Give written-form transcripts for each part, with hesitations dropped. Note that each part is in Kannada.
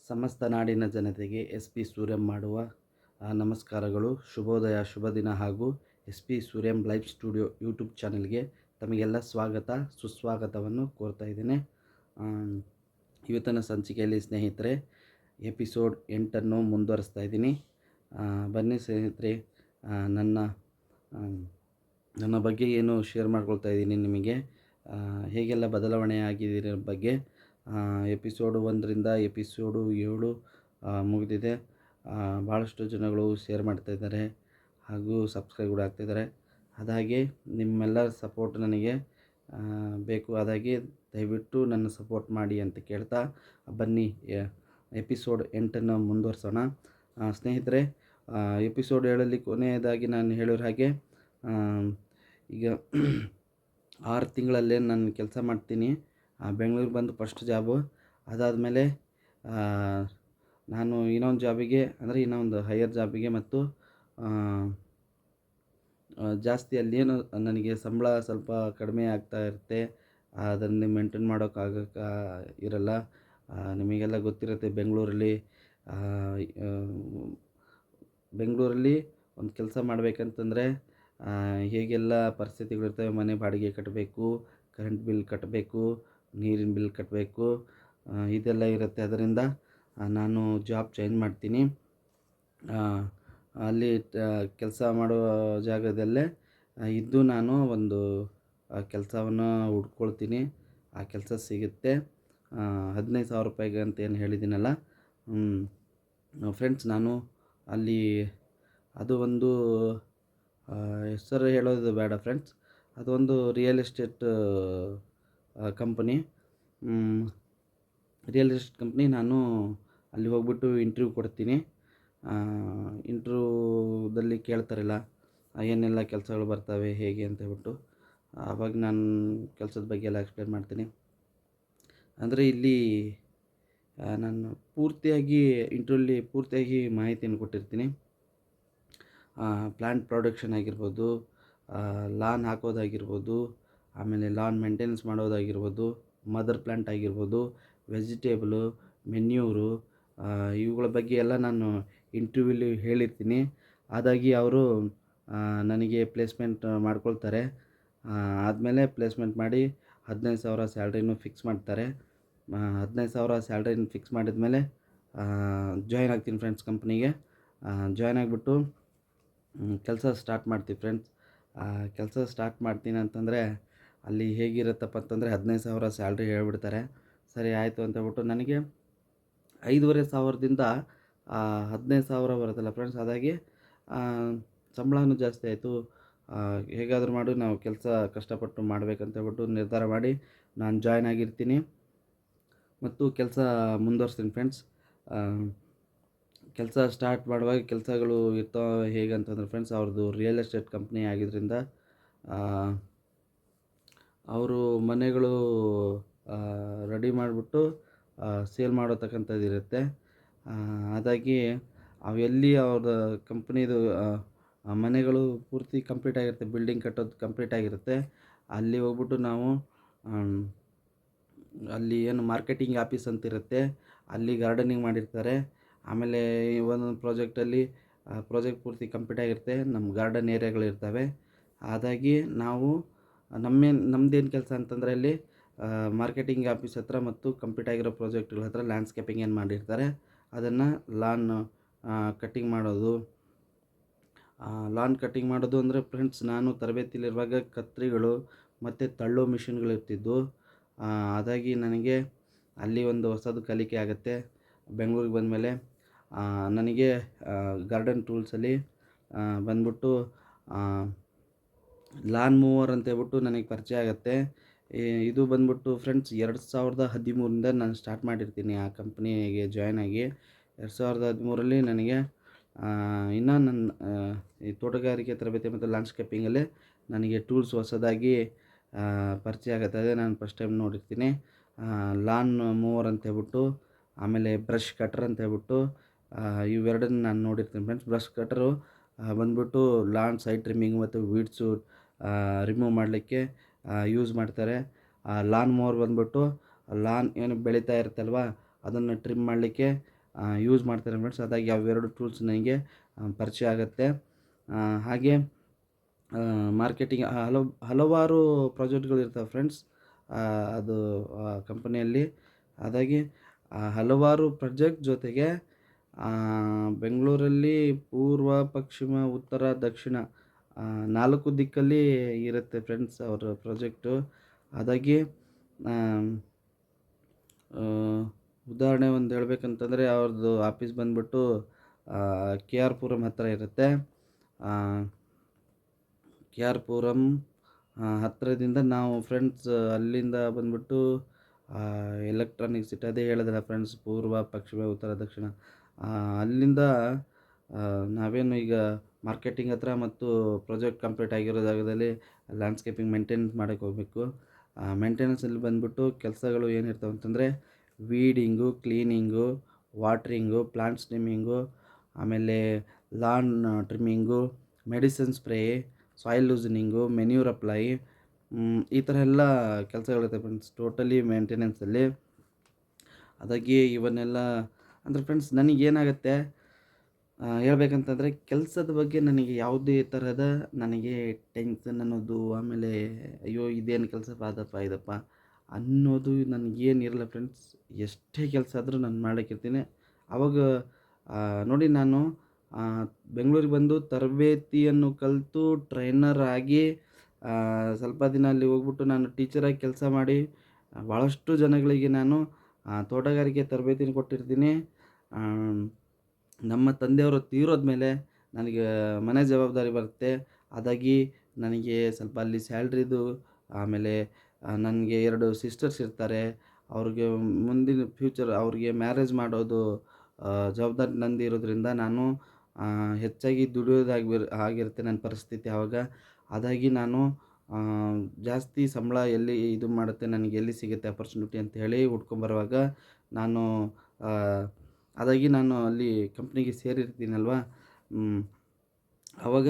ಸಮಸ್ತ ನಾಡಿನ ಜನತೆಗೆ ಎಸ್ ಪಿ ಸೂರ್ಯಂ ಮಾಡುವ ನಮಸ್ಕಾರಗಳು. ಶುಭೋದಯ, ಶುಭ ದಿನ. ಹಾಗೂ S P Suryam live studio YouTube ಚಾನಲ್ಗೆ ತಮಗೆಲ್ಲ ಸ್ವಾಗತ ಸುಸ್ವಾಗತವನ್ನು ಕೋರ್ತಾ ಇದ್ದೇನೆ. ಇವತ್ತಿನ ಸಂಚಿಕೆಯಲ್ಲಿ ಸ್ನೇಹಿತರೆ ಎಪಿಸೋಡ್ 8 ಮುಂದುವರಿಸ್ತಾ ಇದ್ದೀನಿ. ಬನ್ನಿ ಸ್ನೇಹಿತರೆ, ನನ್ನ ನನ್ನ ಬಗ್ಗೆ ಏನು ಶೇರ್ ಮಾಡ್ಕೊಳ್ತಾ ಇದ್ದೀನಿ ನಿಮಗೆ, ಹೇಗೆಲ್ಲ ಬದಲಾವಣೆ ಆಗಿದ್ದೀರ ಬಗ್ಗೆ. ಎಪಿಸೋಡು 1ರಿಂದ ಎಪಿಸೋಡು 7 ಮುಗಿದಿದೆ. ಭಾಳಷ್ಟು ಜನಗಳು ಶೇರ್ ಮಾಡ್ತಾಯಿದ್ದಾರೆ ಹಾಗೂ ಸಬ್ಸ್ಕ್ರೈಬ್ ಕೂಡ ಆಗ್ತಾಯಿದ್ದಾರೆ. ಅದಾಗೆ ನಿಮ್ಮೆಲ್ಲರ ಸಪೋರ್ಟ್ ನನಗೆ ಬೇಕು. ಅದಾಗಿ ದಯವಿಟ್ಟು ನನ್ನ ಸಪೋರ್ಟ್ ಮಾಡಿ ಅಂತ ಕೇಳ್ತಾ ಬನ್ನಿ ಎಪಿಸೋಡ್ 8 ಮುಂದುವರ್ಸೋಣ. ಸ್ನೇಹಿತರೆ, ಎಪಿಸೋಡ್ 7ರಲ್ಲಿ ಕೊನೆಯದಾಗಿ ನಾನು ಹೇಳಿರೋ ಹಾಗೆ ಈಗ 6 ತಿಂಗಳಲ್ಲೇ ನಾನು ಕೆಲಸ ಮಾಡ್ತೀನಿ. ಬೆಂಗಳೂರಿಗೆ ಬಂದು ಫಸ್ಟ್ ಜಾಬು. ಅದಾದಮೇಲೆ ನಾನು ಇನ್ನೊಂದು ಜಾಬಿಗೆ, ಅಂದರೆ ಇನ್ನೊಂದು ಹೈಯರ್ ಜಾಬಿಗೆ ಮತ್ತು ಜಾಸ್ತಿ ಅಲ್ಲೇನು ನನಗೆ ಸಂಬಳ ಸ್ವಲ್ಪ ಕಡಿಮೆ ಆಗ್ತಾ ಇರುತ್ತೆ. ಅದನ್ನು ಮೇಂಟೈನ್ ಮಾಡೋಕ್ಕಾಗಕ್ಕೆ ಇರಲ್ಲ. ನಿಮಗೆಲ್ಲ ಗೊತ್ತಿರುತ್ತೆ, ಬೆಂಗಳೂರಲ್ಲಿ ಒಂದು ಕೆಲಸ ಮಾಡಬೇಕಂತಂದರೆ ಹೇಗೆಲ್ಲ ಪರಿಸ್ಥಿತಿಗಳಿರ್ತವೆ. ಮನೆ ಬಾಡಿಗೆ ಕಟ್ಟಬೇಕು, ಕರೆಂಟ್ ಬಿಲ್ ಕಟ್ಟಬೇಕು, ನೀರಿನ ಬಿಲ್ ಕಟ್ಟಬೇಕು, ಇದೆಲ್ಲ ಇರುತ್ತೆ. ಅದರಿಂದ ನಾನು ಜಾಬ್ ಚೇಂಜ್ ಮಾಡ್ತೀನಿ. ಅಲ್ಲಿ ಕೆಲಸ ಮಾಡುವ ಜಾಗದಲ್ಲೇ ಇದ್ದು ನಾನು ಒಂದು ಕೆಲಸವನ್ನು ಹುಡ್ಕೊಳ್ತೀನಿ. ಆ ಕೆಲಸ ಸಿಗುತ್ತೆ. 15,000 ರೂಪಾಯಿಗೆ ಅಂತ ಏನು ಹೇಳಿದ್ದೀನಲ್ಲ ಫ್ರೆಂಡ್ಸ್, ನಾನು ಅಲ್ಲಿ ಅದು ಒಂದು ಹೆಸರು ಹೇಳೋದು ಬೇಡ ಫ್ರೆಂಡ್ಸ್. ಅದೊಂದು ರಿಯಲ್ ಎಸ್ಟೇಟ್ ಕಂಪನಿ. ನಾನು ಅಲ್ಲಿ ಹೋಗ್ಬಿಟ್ಟು ಇಂಟರ್ವ್ಯೂ ಕೊಡ್ತೀನಿ. ಇಂಟರ್ವ್ಯೂದಲ್ಲಿ ಕೇಳ್ತಾರಲ್ಲ ಏನೆಲ್ಲ ಕೆಲಸಗಳು ಬರ್ತವೆ ಹೇಗೆ ಅಂತ ಹೇಳ್ಬಿಟ್ಟು, ಆವಾಗ ನಾನು ಕೆಲಸದ ಬಗ್ಗೆ ಎಲ್ಲ ಎಕ್ಸ್ಪ್ಲೇನ್ ಮಾಡ್ತೀನಿ. ಅಂದರೆ ಇಲ್ಲಿ ನಾನು ಪೂರ್ತಿಯಾಗಿ ಮಾಹಿತಿಯನ್ನು ಕೊಟ್ಟಿರ್ತೀನಿ. ಪ್ಲ್ಯಾಂಟ್ ಪ್ರೊಡಕ್ಷನ್ ಆಗಿರ್ಬೋದು, ಲಾನ್ ಹಾಕೋದಾಗಿರ್ಬೋದು, ಆಮೇಲೆ ಲಾನ್ ಮೇಂಟೆನೆನ್ಸ್ ಮಾಡೋದಾಗಿರ್ಬೋದು, ಮದರ್ ಪ್ಲ್ಯಾಂಟ್ ಆಗಿರ್ಬೋದು, ವೆಜಿಟೇಬಲು, ಮೆನ್ಯೂರು, ಇವುಗಳ ಬಗ್ಗೆ ಎಲ್ಲ ನಾನು ಇಂಟರ್ವ್ಯೂಲಿ ಹೇಳಿರ್ತೀನಿ. ಅದಾಗಿ ಅವರು ನನಗೆ ಪ್ಲೇಸ್ಮೆಂಟ್ ಮಾಡ್ಕೊಳ್ತಾರೆ. ಆದಮೇಲೆ ಪ್ಲೇಸ್ಮೆಂಟ್ ಮಾಡಿ 15,000 ಸ್ಯಾಲ್ರಿನೂ ಫಿಕ್ಸ್ ಮಾಡ್ತಾರೆ. 15,000 ಸ್ಯಾಲ್ರಿನ ಫಿಕ್ಸ್ ಮಾಡಿದ್ಮೇಲೆ ಜಾಯ್ನ್ ಆಗ್ತೀನಿ ಫ್ರೆಂಡ್ಸ್ ಕಂಪ್ನಿಗೆ. ಜಾಯ್ನ್ ಆಗಿಬಿಟ್ಟು ಕೆಲಸ ಸ್ಟಾರ್ಟ್ ಮಾಡ್ತೀವಿ ಫ್ರೆಂಡ್ಸ್. ಕೆಲಸ ಸ್ಟಾರ್ಟ್ ಮಾಡ್ತೀನಿ ಅಂತಂದರೆ ಅಲ್ಲಿ ಹೇಗಿರುತ್ತಪ್ಪ ಅಂತಂದರೆ 15,000 ಸ್ಯಾಲ್ರಿ ಹೇಳ್ಬಿಡ್ತಾರೆ. ಸರಿ ಆಯಿತು ಅಂತ ಹೇಳ್ಬಿಟ್ಟು ನನಗೆ 5,500ದಿಂದ 15,000 ಬರುತ್ತಲ್ಲ ಫ್ರೆಂಡ್ಸ್. ಅದಾಗಿ ಸಂಬಳನೂ ಜಾಸ್ತಿ ಆಯಿತು. ಹೇಗಾದರೂ ಮಾಡಿ ನಾವು ಕೆಲಸ ಕಷ್ಟಪಟ್ಟು ಮಾಡಬೇಕಂತ ಹೇಳ್ಬಿಟ್ಟು ನಿರ್ಧಾರ ಮಾಡಿ ನಾನು ಜಾಯ್ನ್ ಆಗಿರ್ತೀನಿ ಮತ್ತು ಕೆಲಸ ಮುಂದುವರಿಸ್ತೀನಿ ಫ್ರೆಂಡ್ಸ್. ಕೆಲಸ ಸ್ಟಾರ್ಟ್ ಮಾಡುವಾಗ ಕೆಲಸಗಳು ಇರ್ತಾವೆ ಹೇಗಂತಂದ್ರೆ ಫ್ರೆಂಡ್ಸ್, ಅವ್ರದ್ದು ರಿಯಲ್ ಎಸ್ಟೇಟ್ ಕಂಪ್ನಿ ಆಗಿದ್ದರಿಂದ ಅವರು ಮನೆಗಳು ರೆಡಿ ಮಾಡಿಬಿಟ್ಟು ಸೇಲ್ ಮಾಡತಕ್ಕಂಥದ್ದು ಇರುತ್ತೆ. ಅದಾಗಿ ಅವೆಲ್ಲಿ ಅವ್ರ ಕಂಪ್ನಿದು ಮನೆಗಳು ಪೂರ್ತಿ ಕಂಪ್ಲೀಟ್ ಆಗಿರುತ್ತೆ, ಬಿಲ್ಡಿಂಗ್ ಕಟ್ಟೋದು ಕಂಪ್ಲೀಟ್ ಆಗಿರುತ್ತೆ. ಅಲ್ಲಿ ಹೋಗ್ಬಿಟ್ಟು ನಾವು ಅಲ್ಲಿ ಏನು ಮಾರ್ಕೆಟಿಂಗ್ ಆಫೀಸ್ ಅಂತ ಇರುತ್ತೆ, ಅಲ್ಲಿ ಗಾರ್ಡನಿಂಗ್ ಮಾಡಿರ್ತಾರೆ. ಆಮೇಲೆ ಒಂದೊಂದು ಪ್ರಾಜೆಕ್ಟ್ ಪೂರ್ತಿ ಕಂಪ್ಲೀಟ್ ಆಗಿರುತ್ತೆ, ನಮ್ಮ ಗಾರ್ಡನ್ ಏರಿಯಾಗಳಿರ್ತವೆ. ಅದಾಗಿ ನಾವು ನಮ್ಮದೇನು ಕೆಲಸ ಅಂತಂದರೆ ಅಲ್ಲಿ ಮಾರ್ಕೆಟಿಂಗ್ ಆಫೀಸ್ ಹತ್ರ ಮತ್ತು ಕಂಪ್ಲೀಟ್ ಆಗಿರೋ ಪ್ರಾಜೆಕ್ಟ್ಗಳ ಹತ್ರ ಲ್ಯಾಂಡ್ಸ್ಕೇಪಿಂಗ್ ಏನು ಮಾಡಿರ್ತಾರೆ ಅದನ್ನು ಲಾನ್ ಕಟ್ಟಿಂಗ್ ಮಾಡೋದು. ಲಾನ್ ಕಟ್ಟಿಂಗ್ ಮಾಡೋದು ಅಂದರೆ ಫ್ರೆಂಡ್ಸ್, ನಾನು ತರಬೇತಿಲಿರುವಾಗ ಕತ್ರಿಗಳು ಮತ್ತು ತಳ್ಳೋ ಮಿಷಿನ್ಗಳಿರ್ತಿದ್ವು. ಅದಾಗಿ ನನಗೆ ಅಲ್ಲಿ ಒಂದು ಹೊಸದು ಕಲಿಕೆ ಆಗುತ್ತೆ. ಬೆಂಗಳೂರಿಗೆ ಬಂದಮೇಲೆ ನನಗೆ ಗಾರ್ಡನ್ ಟೂಲ್ಸಲ್ಲಿ ಬಂದ್ಬಿಟ್ಟು ಲಾನ್ ಮೂವರ್ ಅಂತ ಹೇಳ್ಬಿಟ್ಟು ನನಗೆ ಪರಿಚಯ ಆಗುತ್ತೆ. ಇದು ಬಂದ್ಬಿಟ್ಟು ಫ್ರೆಂಡ್ಸ್ 2013ರಿಂದ ನಾನು ಸ್ಟಾರ್ಟ್ ಮಾಡಿರ್ತೀನಿ ಆ ಕಂಪ್ನಿಗೆ ಜಾಯ್ನ್ ಆಗಿ. 2013ರಲ್ಲಿ ನನಗೆ ಇನ್ನೂ ನನ್ನ ಈ ತೋಟಗಾರಿಕೆ ತರಬೇತಿ ಮತ್ತು ಲ್ಯಾಂಡ್ಸ್ಕೇಪಿಂಗಲ್ಲಿ ನನಗೆ ಟೂಲ್ಸ್ ಹೊಸದಾಗಿ ಪರಿಚಯ ಆಗುತ್ತೆ. ಅದೇ ನಾನು ಫಸ್ಟ್ ಟೈಮ್ ನೋಡಿರ್ತೀನಿ. ಲಾನ್ ಮೂವರ್ ಅಂತ ಹೇಳ್ಬಿಟ್ಟು, ಆಮೇಲೆ ಬ್ರಷ್ ಕಟ್ರ್ ಅಂತ ಹೇಳ್ಬಿಟ್ಟು, ಇವೆರಡನ್ನು ನಾನು ನೋಡಿರ್ತೀನಿ ಫ್ರೆಂಡ್ಸ್. ಬ್ರಷ್ ಕಟ್ರು ಬಂದ್ಬಿಟ್ಟು ಲಾನ್ ಸೈಡ್ ಟ್ರಿಮ್ಮಿಂಗ್ ಮತ್ತು ವೀಡ್ಸು ರಿಮೂವ್ ಮಾಡಲಿಕ್ಕೆ ಯೂಸ್ ಮಾಡ್ತಾರೆ. ಲಾನ್ ಮೂವರ್ ಬಂದ್ಬಿಟ್ಟು ಲಾನ್ ಏನು ಬೆಳೀತಾ ಇರುತ್ತಲ್ವ ಅದನ್ನು ಟ್ರಿಮ್ ಮಾಡಲಿಕ್ಕೆ ಯೂಸ್ ಮಾಡ್ತಾರೆ ಫ್ರೆಂಡ್ಸ್. ಅದಾಗಿ ಅವೆರಡು ಟೂಲ್ಸ್ ನನಗೆ ಪರಿಚಯ ಆಗುತ್ತೆ. ಹಾಗೆ ಮಾರ್ಕೆಟಿಂಗ್ ಹಲವಾರು ಪ್ರಾಜೆಕ್ಟ್ಗಳು ಇರ್ತವೆ ಫ್ರೆಂಡ್ಸ್ ಅದು ಕಂಪನಿಯಲ್ಲಿ. ಅದಾಗಿ ಹಲವಾರು ಪ್ರಾಜೆಕ್ಟ್ ಜೊತೆಗೆ ಬೆಂಗಳೂರಲ್ಲಿ ಪೂರ್ವ, ಪಶ್ಚಿಮ, ಉತ್ತರ, ದಕ್ಷಿಣ 4 ದಿಕ್ಕಲ್ಲಿ ಇರುತ್ತೆ ಫ್ರೆಂಡ್ಸ್ ಅವ್ರ ಪ್ರಾಜೆಕ್ಟು. ಅದಾಗಿ ಉದಾಹರಣೆ ಒಂದು ಹೇಳ್ಬೇಕಂತಂದರೆ ಅವ್ರದ್ದು ಆಫೀಸ್ ಬಂದ್ಬಿಟ್ಟು ಕೆ ಆರ್ ಪುರಂ ಹತ್ತಿರ ಇರುತ್ತೆ. ಕೆ ಆರ್ ಪುರಂ ಹತ್ತಿರದಿಂದ ನಾವು ಫ್ರೆಂಡ್ಸ್ ಅಲ್ಲಿಂದ ಬಂದ್ಬಿಟ್ಟು ಎಲೆಕ್ಟ್ರಾನಿಕ್ ಸಿಟಿ ಅದೇ ಹೇಳಿದ್ರಲ್ಲ ಫ್ರೆಂಡ್ಸ್, ಪೂರ್ವ, ಪಶ್ಚಿಮ, ಉತ್ತರ, ದಕ್ಷಿಣ. ಅಲ್ಲಿಂದ ನಾವೇನು ಈಗ ಮಾರ್ಕೆಟಿಂಗ್ ಹತ್ರ ಮತ್ತು ಪ್ರಾಜೆಕ್ಟ್ ಕಂಪ್ಲೀಟ್ ಆಗಿರೋ ಜಾಗದಲ್ಲಿ ಲ್ಯಾಂಡ್ಸ್ಕೇಪಿಂಗ್ ಮೇಂಟೆನೆನ್ಸ್ ಮಾಡೋಕ್ಕೆ ಹೋಗಬೇಕು. ಮೇಂಟೆನೆನ್ಸಲ್ಲಿ ಬಂದ್ಬಿಟ್ಟು ಕೆಲಸಗಳು ಏನಿರ್ತವೆ ಅಂತಂದರೆ ವೀಡಿಂಗು, ಕ್ಲೀನಿಂಗು, ವಾಟ್ರಿಂಗು, ಪ್ಲಾಂಟ್ ಸ್ಟ್ರಿಮ್ಮಿಂಗು, ಆಮೇಲೆ lawn trimming, medicine spray, soil loosening, manure apply, ಈ ಥರ ಎಲ್ಲ ಕೆಲಸಗಳಿರುತ್ತೆ ಫ್ರೆಂಡ್ಸ್ ಟೋಟಲಿ ಮೇಂಟೆನೆನ್ಸಲ್ಲಿ. ಅದಾಗಿ ಇವನ್ನೆಲ್ಲ ಅಂದರೆ ಫ್ರೆಂಡ್ಸ್ ನನಗೇನಾಗುತ್ತೆ ಹೇಳ್ಬೇಕಂತಂದರೆ ಕೆಲಸದ ಬಗ್ಗೆ ನನಗೆ ಯಾವುದೇ ಥರದ ನನಗೆ ಟೆನ್ಷನ್ ಅನ್ನೋದು, ಆಮೇಲೆ ಅಯ್ಯೋ ಇದೇನು ಕೆಲಸಪ್ಪ ಅದಪ್ಪ ಇದಪ್ಪ ಅನ್ನೋದು ನನಗೇನಿರಲ್ಲ ಫ್ರೆಂಡ್ಸ್. ಎಷ್ಟೇ ಕೆಲಸ ಆದರೂ ನಾನು ಮಾಡೋಕ್ಕಿರ್ತೀನಿ. ಆವಾಗ ನೋಡಿ ನಾನು ಬೆಂಗಳೂರಿಗೆ ಬಂದು ತರಬೇತಿಯನ್ನು ಕಲಿತು ಟ್ರೈನರ್ ಆಗಿ ಸ್ವಲ್ಪ ದಿನ ಅಲ್ಲಿ ಹೋಗ್ಬಿಟ್ಟು ನಾನು ಟೀಚರಾಗಿ ಕೆಲಸ ಮಾಡಿ ಭಾಳಷ್ಟು ಜನಗಳಿಗೆ ನಾನು ತೋಟಗಾರಿಕೆ ತರಬೇತಿನ ಕೊಟ್ಟಿರ್ತೀನಿ. ನಮ್ಮ ತಂದೆಯವರು ತೀರೋದ ಮೇಲೆ ನನಗೆ ಮನೆ ಜವಾಬ್ದಾರಿ ಬರುತ್ತೆ. ಅದಾಗಿ ನನಗೆ ಸ್ವಲ್ಪ ಅಲ್ಲಿ ಸ್ಯಾಲ್ರಿದು, ಆಮೇಲೆ ನನಗೆ 2 ಸಿಸ್ಟರ್ಸ್ ಇರ್ತಾರೆ. ಅವ್ರಿಗೆ ಮುಂದಿನ ಫ್ಯೂಚರ್ ಅವ್ರಿಗೆ ಮ್ಯಾರೇಜ್ ಮಾಡೋದು ಜವಾಬ್ದಾರಿ ನಂದು ಇರೋದ್ರಿಂದ ನಾನು ಹೆಚ್ಚಾಗಿ ಆಗಿರುತ್ತೆ ನನ್ನ ಪರಿಸ್ಥಿತಿ ಆವಾಗ. ಅದಾಗಿ ನಾನು ಜಾಸ್ತಿ ಸಂಬಳ ಎಲ್ಲಿ ಇದು ಮಾಡುತ್ತೆ, ನನಗೆ ಎಲ್ಲಿ ಸಿಗುತ್ತೆ ಅಪರ್ಚುನಿಟಿ ಅಂತ ಹೇಳಿ ಹುಡ್ಕೊಂಬರುವಾಗ ನಾನು ಅದಾಗಿ ನಾನು ಅಲ್ಲಿ ಕಂಪ್ನಿಗೆ ಸೇರಿರ್ತೀನಲ್ವ, ಆವಾಗ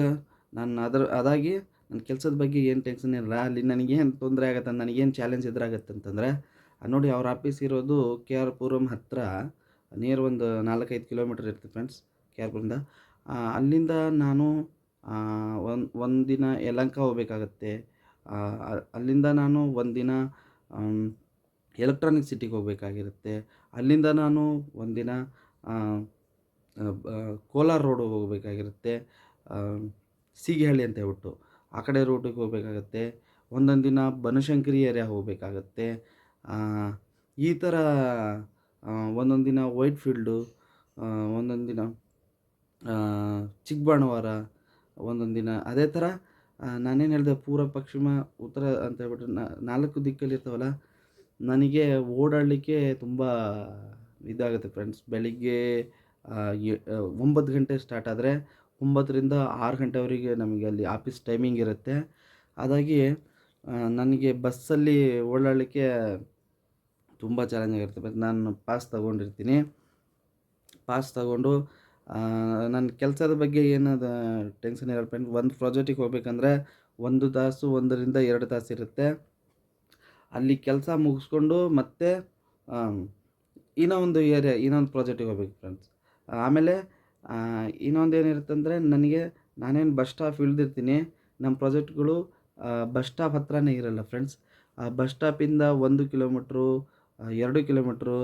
ನಾನು ಅದಾಗಿ ನನ್ನ ಕೆಲಸದ ಬಗ್ಗೆ ಏನು ಟೆನ್ಷನ್ ಇರಲ್ಲ. ಅಲ್ಲಿ ನನಗೇನು ತೊಂದರೆ ಆಗುತ್ತೆ, ನನಗೇನು ಚಾಲೆಂಜ್ ಎದುರಾಗತ್ತೆ ಅಂತಂದರೆ ನೋಡಿ ಅವ್ರ ಆಫೀಸ್ ಇರೋದು ಕೆ ಆರ್ ಪುರಂ ಹತ್ತಿರ ನಿಯರ್ ಒಂದು 4-5 ಕಿಲೋಮೀಟರ್ ಇರುತ್ತೆ ಫ್ರೆಂಡ್ಸ್ ಕೆ ಆರ್ ಪುರದಿಂದ. ಅಲ್ಲಿಂದ ನಾನು ಒಂದಿನ ಯಲಹಂಕ ಹೋಗಬೇಕಾಗತ್ತೆ. ಅಲ್ಲಿಂದ ನಾನು ಒಂದಿನ ಎಲೆಕ್ಟ್ರಾನಿಕ್ ಸಿಟಿಗೆ ಹೋಗಬೇಕಾಗಿರುತ್ತೆ. ಅಲ್ಲಿಂದ ನಾನು ಒಂದಿನ ಕೋಲಾರ ರೋಡಿಗೆ ಹೋಗಬೇಕಾಗಿರುತ್ತೆ, ಸೀಗೆಹಳ್ಳಿ ಅಂತ ಹೇಳ್ಬಿಟ್ಟು ಆ ಕಡೆ ರೂಟಿಗೆ ಹೋಗಬೇಕಾಗತ್ತೆ. ಒಂದೊಂದು ದಿನ ಬನಶಂಕರಿ ಏರಿಯಾ ಹೋಗಬೇಕಾಗತ್ತೆ. ಈ ಥರ ಒಂದೊಂದು ದಿನ ವೈಟ್ ಫೀಲ್ಡು, ಒಂದೊಂದು ದಿನ ಚಿಕ್ಕಬಾಣಾವರ, ಒಂದೊಂದು ದಿನ ಅದೇ ಥರ ನಾನೇನು ಹೇಳಿದೆ ಪೂರ್ವ, ಪಶ್ಚಿಮ, ಉತ್ತರ ಅಂತ ಹೇಳ್ಬಿಟ್ಟು 4 ದಿಕ್ಕಲ್ಲಿರ್ತಾವಲ್ಲ, ನನಗೆ ಓಡಾಡಲಿಕ್ಕೆ ತುಂಬ ಇದಾಗುತ್ತೆ ಫ್ರೆಂಡ್ಸ್. ಬೆಳಿಗ್ಗೆ 9 ಗಂಟೆ ಸ್ಟಾರ್ಟ್ ಆದರೆ 9ರಿಂದ 6 ಗಂಟೆವರೆಗೆ ನಮಗೆ ಅಲ್ಲಿ ಆಫೀಸ್ ಟೈಮಿಂಗ್ ಇರುತ್ತೆ. ಅದಾಗಿ ನನಗೆ ಬಸ್ಸಲ್ಲಿ ಓಡಾಡಲಿಕ್ಕೆ ತುಂಬ ಚಾಲೆಂಜ್ ಆಗಿರುತ್ತೆ. ನಾನು ಪಾಸ್ ತೊಗೊಂಡಿರ್ತೀನಿ. ಪಾಸ್ ತೊಗೊಂಡು ನನ್ನ ಕೆಲಸದ ಬಗ್ಗೆ ಏನದು ಟೆನ್ಷನ್ ಇರಲ್ಲ ಫ್ರೆಂಡ್ಸ್. ಒಂದು ಪ್ರಾಜೆಕ್ಟಿಗೆ ಹೋಗ್ಬೇಕಂದ್ರೆ 1 ತಾಸು 1ರಿಂದ 2 ತಾಸು ಇರುತ್ತೆ. ಅಲ್ಲಿ ಕೆಲಸ ಮುಗಿಸ್ಕೊಂಡು ಮತ್ತೆ ಇನ್ನೊಂದು ಪ್ರಾಜೆಕ್ಟಿಗೆ ಹೋಗ್ಬೇಕು ಫ್ರೆಂಡ್ಸ್. ಆಮೇಲೆ ಇನ್ನೊಂದೇನಿರುತ್ತಂದರೆ ನಾನೇನು ಬಸ್ ಸ್ಟಾಪ್ ಇಳಿದಿರ್ತೀನಿ, ನಮ್ಮ ಪ್ರಾಜೆಕ್ಟ್ಗಳು ಬಸ್ ಸ್ಟಾಪ್ ಹತ್ರನೇ ಇರಲ್ಲ ಫ್ರೆಂಡ್ಸ್. ಬಸ್ ಸ್ಟಾಪಿಂದ 1 ಕಿಲೋಮೀಟ್ರು, 2 ಕಿಲೋಮೀಟ್ರು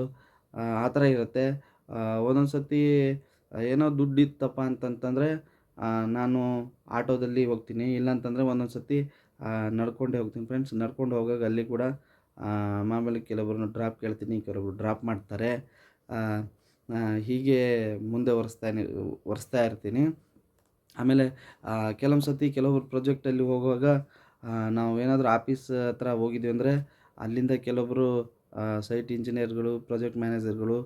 ಆ ಥರ ಇರುತ್ತೆ. ಒಂದೊಂದು ಸತಿ ಏನೋ ದುಡ್ಡಿತ್ತಪ್ಪ ಅಂತಂತಂದರೆ ನಾನು ಆಟೋದಲ್ಲಿ ಹೋಗ್ತೀನಿ. ಇಲ್ಲಾಂತಂದರೆ ಒಂದೊಂದು ಸತಿ ನಡ್ಕೊಂಡೇ ಹೋಗ್ತೀನಿ ಫ್ರೆಂಡ್ಸ್. ನಡ್ಕೊಂಡು ಹೋಗಾಗ ಅಲ್ಲಿ ಕೂಡ ಮಾಮೂಲಿ ಕೆಲವರನ್ನು ಡ್ರಾಪ್ ಕೇಳ್ತೀನಿ, ಕೆಲವೊಬ್ರು ಡ್ರಾಪ್ ಮಾಡ್ತಾರೆ. ಹೀಗೆ ಮುಂದೆ ಒರೆಸ್ತಾ ಇರ್ತೀನಿ. ಆಮೇಲೆ ಕೆಲವೊಂದು ಸತಿ ಕೆಲವೊಬ್ರು ಪ್ರಾಜೆಕ್ಟಲ್ಲಿ ಹೋಗುವಾಗ ನಾವು ಏನಾದರೂ ಆಫೀಸ್ ಹತ್ರ ಹೋಗಿದ್ವಿ ಅಂದರೆ ಅಲ್ಲಿಂದ ಕೆಲವೊಬ್ಬರು ಸೈಟ್ ಇಂಜಿನಿಯರ್ಗಳು, ಪ್ರಾಜೆಕ್ಟ್ ಮ್ಯಾನೇಜರ್ಗಳು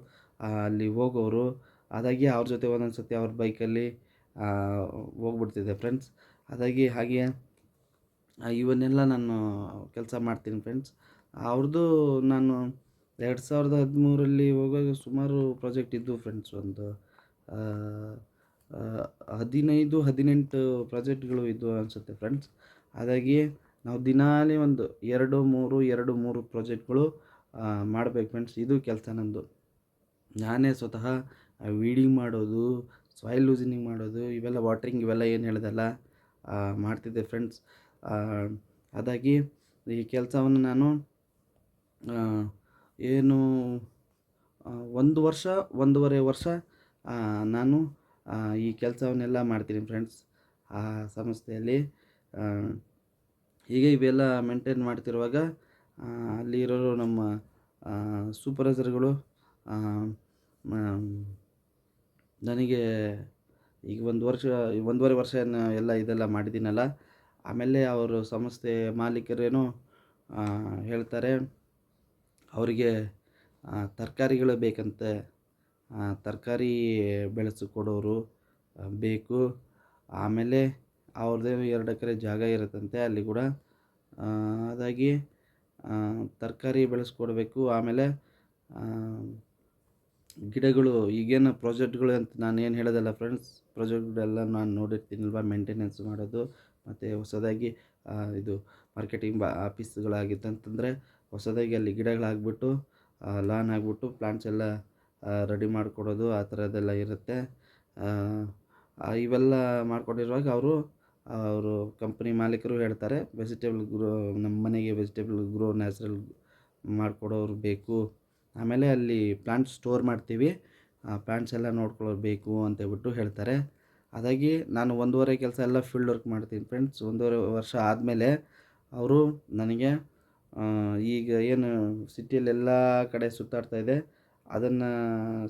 ಅಲ್ಲಿ ಹೋಗೋರು. ಅದಾಗಿ ಅವ್ರ ಜೊತೆ ಒಂದೊಂದು ಸತಿ ಅವ್ರ ಬೈಕಲ್ಲಿ ಹೋಗ್ಬಿಡ್ತಿದ್ದೆ ಫ್ರೆಂಡ್ಸ್. ಹಾಗೆ ಇವನ್ನೆಲ್ಲ ನಾನು ಕೆಲಸ ಮಾಡ್ತೀನಿ ಫ್ರೆಂಡ್ಸ್. ಅವ್ರದ್ದು ನಾನು 2013ರಲ್ಲಿ ಹೋಗುವಾಗ ಸುಮಾರು ಪ್ರಾಜೆಕ್ಟ್ ಇದ್ದವು ಫ್ರೆಂಡ್ಸ್. ಒಂದು 15-18 ಪ್ರಾಜೆಕ್ಟ್ಗಳು ಇದ್ದವು ಅನಿಸುತ್ತೆ ಫ್ರೆಂಡ್ಸ್. ಹಾಗಾಗಿ ನಾವು ದಿನಾಲಿ ಒಂದು 2-3 ಪ್ರಾಜೆಕ್ಟ್ಗಳು ಮಾಡಬೇಕು ಫ್ರೆಂಡ್ಸ್. ಇದು ಕೆಲಸ ನಂದು. ನಾನೇ ಸ್ವತಃ ವೀಡಿಂಗ್ ಮಾಡೋದು, ಸಾಯಿಲ್ ಲೂಸನಿಂಗ್ ಮಾಡೋದು, ಇವೆಲ್ಲ ವಾಟ್ರಿಂಗ್ ಇವೆಲ್ಲ ಏನು ಹೇಳಿದೆಲ್ಲ ಮಾಡ್ತಿದ್ದೆ ಫ್ರೆಂಡ್ಸ್. ಅದಾಗಿ ಈ ಕೆಲಸವನ್ನು ನಾನು ಏನು 1 ವರ್ಷ, 1.5 ವರ್ಷ ನಾನು ಈ ಕೆಲಸವನ್ನೆಲ್ಲ ಮಾಡ್ತೀನಿ ಫ್ರೆಂಡ್ಸ್ ಆ ಸಂಸ್ಥೆಯಲ್ಲಿ. ಹೀಗೆ ಇವೆಲ್ಲ ಮೇಂಟೈನ್ ಮಾಡ್ತಿರುವಾಗ ಅಲ್ಲಿರೋರು ನಮ್ಮ ಸೂಪರ್ವೈಸರ್ಗಳು ನನಗೆ ಈಗ 1 ವರ್ಷ, 1.5 ವರ್ಷ ಎಲ್ಲ ಇದೆಲ್ಲ ಮಾಡಿದ್ದೀನಲ್ಲ, ಆಮೇಲೆ ಅವರು ಸಂಸ್ಥೆ ಮಾಲೀಕರೇನೋ ಹೇಳ್ತಾರೆ ಅವರಿಗೆ ತರಕಾರಿಗಳು ಬೇಕಂತೆ, ತರಕಾರಿ ಬೆಳೆಸಿಕೊಡೋರು ಬೇಕು. ಆಮೇಲೆ ಅವ್ರದ್ದೇನೋ 2 ಎಕರೆ ಜಾಗ ಇರುತ್ತಂತೆ ಅಲ್ಲಿ ಕೂಡ. ಅದಾಗಿ ತರಕಾರಿ ಬೆಳೆಸ್ಕೊಡ್ಬೇಕು. ಆಮೇಲೆ ಗಿಡಗಳು ಈಗೇನು ಪ್ರಾಜೆಕ್ಟ್ಗಳು ಅಂತ ನಾನು ಏನು ಹೇಳೋದಲ್ಲ ಫ್ರೆಂಡ್ಸ್, ಪ್ರಾಜೆಕ್ಟ್ಗಳೆಲ್ಲ ನಾನು ನೋಡಿರ್ತೀನಲ್ವ, ಮೇಂಟೆನೆನ್ಸ್ ಮಾಡೋದು. ಮತ್ತು ಹೊಸದಾಗಿ ಇದು ಮಾರ್ಕೆಟಿಂಗ್ ಆಫೀಸ್ಗಳಾಗಿತ್ತಂತಂದರೆ ಹೊಸದಾಗಿ ಅಲ್ಲಿ ಗಿಡಗಳಾಗ್ಬಿಟ್ಟು ಲಾನ್ ಆಗಿಬಿಟ್ಟು ಪ್ಲಾಂಟ್ಸ್ ಎಲ್ಲ ರೆಡಿ ಮಾಡಿಕೊಡೋದು, ಆ ಥರದ್ದೆಲ್ಲ ಇರುತ್ತೆ. ಇವೆಲ್ಲ ಮಾಡ್ಕೊಂಡಿರುವಾಗ ಅವರು ಕಂಪ್ನಿ ಮಾಲೀಕರು ಹೇಳ್ತಾರೆ ವೆಜಿಟೇಬಲ್ ಗ್ರೋ, ನಮ್ಮ ಮನೆಗೆ ವೆಜಿಟೇಬಲ್ ಗ್ರೋ ನ್ಯಾಚುರಲ್ ಮಾಡಿಕೊಡೋರು ಬೇಕು. ಆಮೇಲೆ ಅಲ್ಲಿ ಪ್ಲಾಂಟ್ಸ್ ಸ್ಟೋರ್ ಮಾಡ್ತೀವಿ, ಪ್ಲಾಂಟ್ಸ್ ಎಲ್ಲ ನೋಡ್ಕೊಳ್ಳೋರು ಬೇಕು ಅಂತೇಳ್ಬಿಟ್ಟು ಹೇಳ್ತಾರೆ. ಅದಾಗಿ ನಾನು 1.5 ಕೆಲಸ ಎಲ್ಲ ಫೀಲ್ಡ್ ವರ್ಕ್ ಮಾಡ್ತೀನಿ ಫ್ರೆಂಡ್ಸ್. 1.5 ವರ್ಷ ಆದಮೇಲೆ ಅವರು ನನಗೆ ಈಗ ಏನು ಸಿಟಿಯಲ್ಲೆಲ್ಲ ಕಡೆ ಸುತ್ತಾಡ್ತಾ ಇದೆ ಅದನ್ನು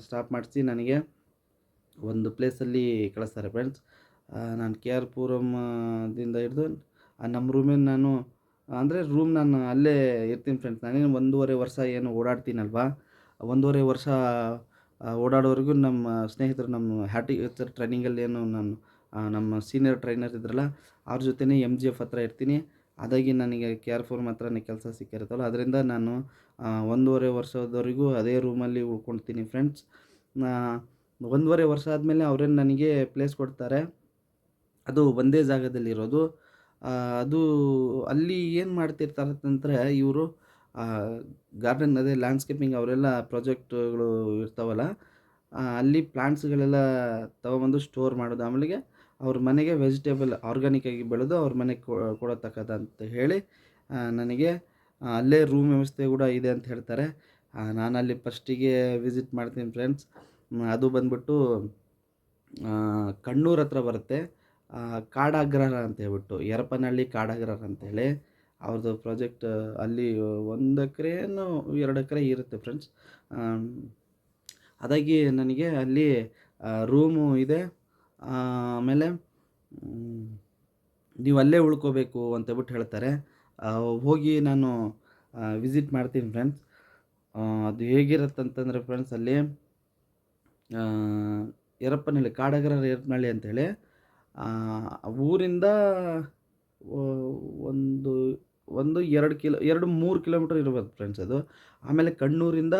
ಸ್ಟಾಪ್ ಮಾಡಿಸಿ ನನಗೆ ಒಂದು ಪ್ಲೇಸಲ್ಲಿ ಕಳಿಸ್ತಾರೆ ಫ್ರೆಂಡ್ಸ್. ನಾನು ಕೆ ಆರ್ ಪುರಮ್ದಿಂದ ಹಿಡಿದು ನಮ್ಮ ರೂಮಿನ ನಾನು ನಾನು ಅಲ್ಲೇ ಇರ್ತೀನಿ ಫ್ರೆಂಡ್ಸ್. ನಾನೇನು 1.5 ವರ್ಷ ಏನು ಓಡಾಡ್ತೀನಲ್ವ, 1.5 ವರ್ಷ ಓಡಾಡೋವರೆಗೂ ನಮ್ಮ ಸ್ನೇಹಿತರು, ನಮ್ಮ ಹಾರ್ಟಿಕಲ್ಚರ್ ಟ್ರೈನಿಂಗಲ್ಲಿ ಏನು ನಾನು ನಮ್ಮ ಸೀನಿಯರ್ ಟ್ರೈನರ್ ಇದ್ರಲ್ಲ ಅವ್ರ ಜೊತೆನೇ MGF ಹತ್ರ ಇರ್ತೀನಿ. ಅದಾಗಿ ನನಗೆ ಕೆ ಆರ್ ಪುರಂ ಹತ್ರನೇ ಕೆಲಸ ಸಿಕ್ಕಿರುತ್ತಲ್ಲ, ಅದರಿಂದ ನಾನು 1.5 ವರ್ಷದವರೆಗೂ ಅದೇ ರೂಮಲ್ಲಿ ಉಳ್ಕೊಳ್ತೀನಿ ಫ್ರೆಂಡ್ಸ್. 1.5 ವರ್ಷ ಆದಮೇಲೆ ಅವರೇನು ನನಗೆ ಪ್ಲೇಸ್ ಕೊಡ್ತಾರೆ. ಅದು ಒಂದೇ ಜಾಗದಲ್ಲಿರೋದು. ಅದು ಅಲ್ಲಿ ಏನು ಮಾಡ್ತಿರ್ತಾರೆ ಅಂತಂದರೆ ಇವರು ಗಾರ್ಡನ್, ಅದೇ ಲ್ಯಾಂಡ್ಸ್ಕೇಪಿಂಗ್ ಅವರೆಲ್ಲ ಪ್ರಾಜೆಕ್ಟ್ಗಳು ಇರ್ತಾವಲ್ಲ, ಅಲ್ಲಿ ಪ್ಲಾಂಟ್ಸ್ಗಳೆಲ್ಲ ತೊಗೊಬಂದು ಸ್ಟೋರ್ ಮಾಡೋದು. ಆಮೇಲೆ ಅವ್ರ ಮನೆಗೆ ವೆಜಿಟೇಬಲ್ ಆರ್ಗಾನಿಕ್ಕಾಗಿ ಬೆಳೆದು ಅವ್ರ ಮನೆಗೆ ಕೊಡತಕ್ಕಂತ ಹೇಳಿ ನನಗೆ ಅಲ್ಲೇ ರೂಮ್ ವ್ಯವಸ್ಥೆ ಕೂಡ ಇದೆ ಅಂತ ಹೇಳ್ತಾರೆ. ನಾನಲ್ಲಿ ಫಸ್ಟಿಗೆ ವಿಸಿಟ್ ಮಾಡ್ತೀನಿ ಫ್ರೆಂಡ್ಸ್. ಅದು ಬಂದ್ಬಿಟ್ಟು ಕಣ್ಣೂರು ಹತ್ರ ಬರುತ್ತೆ. ಕಾಡಾಗ್ರಹಾರ ಅಂತ ಹೇಳ್ಬಿಟ್ಟು, ಯರಪನಹಳ್ಳಿ ಕಾಡಾಗ್ರಹಾರ ಅಂತೇಳಿ ಅವ್ರದ್ದು ಪ್ರಾಜೆಕ್ಟ್. ಅಲ್ಲಿ 1 ಎಕರೆನೋ 2 ಎಕರೆ ಇರುತ್ತೆ ಫ್ರೆಂಡ್ಸ್. ಅದಾಗಿ ನನಗೆ ಅಲ್ಲಿ ರೂಮು ಇದೆ. ಆಮೇಲೆ ನೀವು ಅಲ್ಲೇ ಉಳ್ಕೋಬೇಕು ಅಂತೇಳ್ಬಿಟ್ಟು ಹೇಳ್ತಾರೆ. ಹೋಗಿ ನಾನು ವಿಸಿಟ್ ಮಾಡ್ತೀನಿ ಫ್ರೆಂಡ್ಸ್. ಅದು ಹೇಗಿರುತ್ತಂತಂದರೆ ಫ್ರೆಂಡ್ಸ್, ಅಲ್ಲಿ ಯರಪನಹಳ್ಳಿ ಕಾಡಾಗ್ರಹಾರ ಯರಪನಹಳ್ಳಿ ಅಂತೇಳಿ ಊರಿಂದ ಒಂದು 2-3 ಕಿಲೋಮೀಟರ್ ಇರ್ಬೋದು ಫ್ರೆಂಡ್ಸ್ ಅದು. ಆಮೇಲೆ ಕಣ್ಣೂರಿಂದ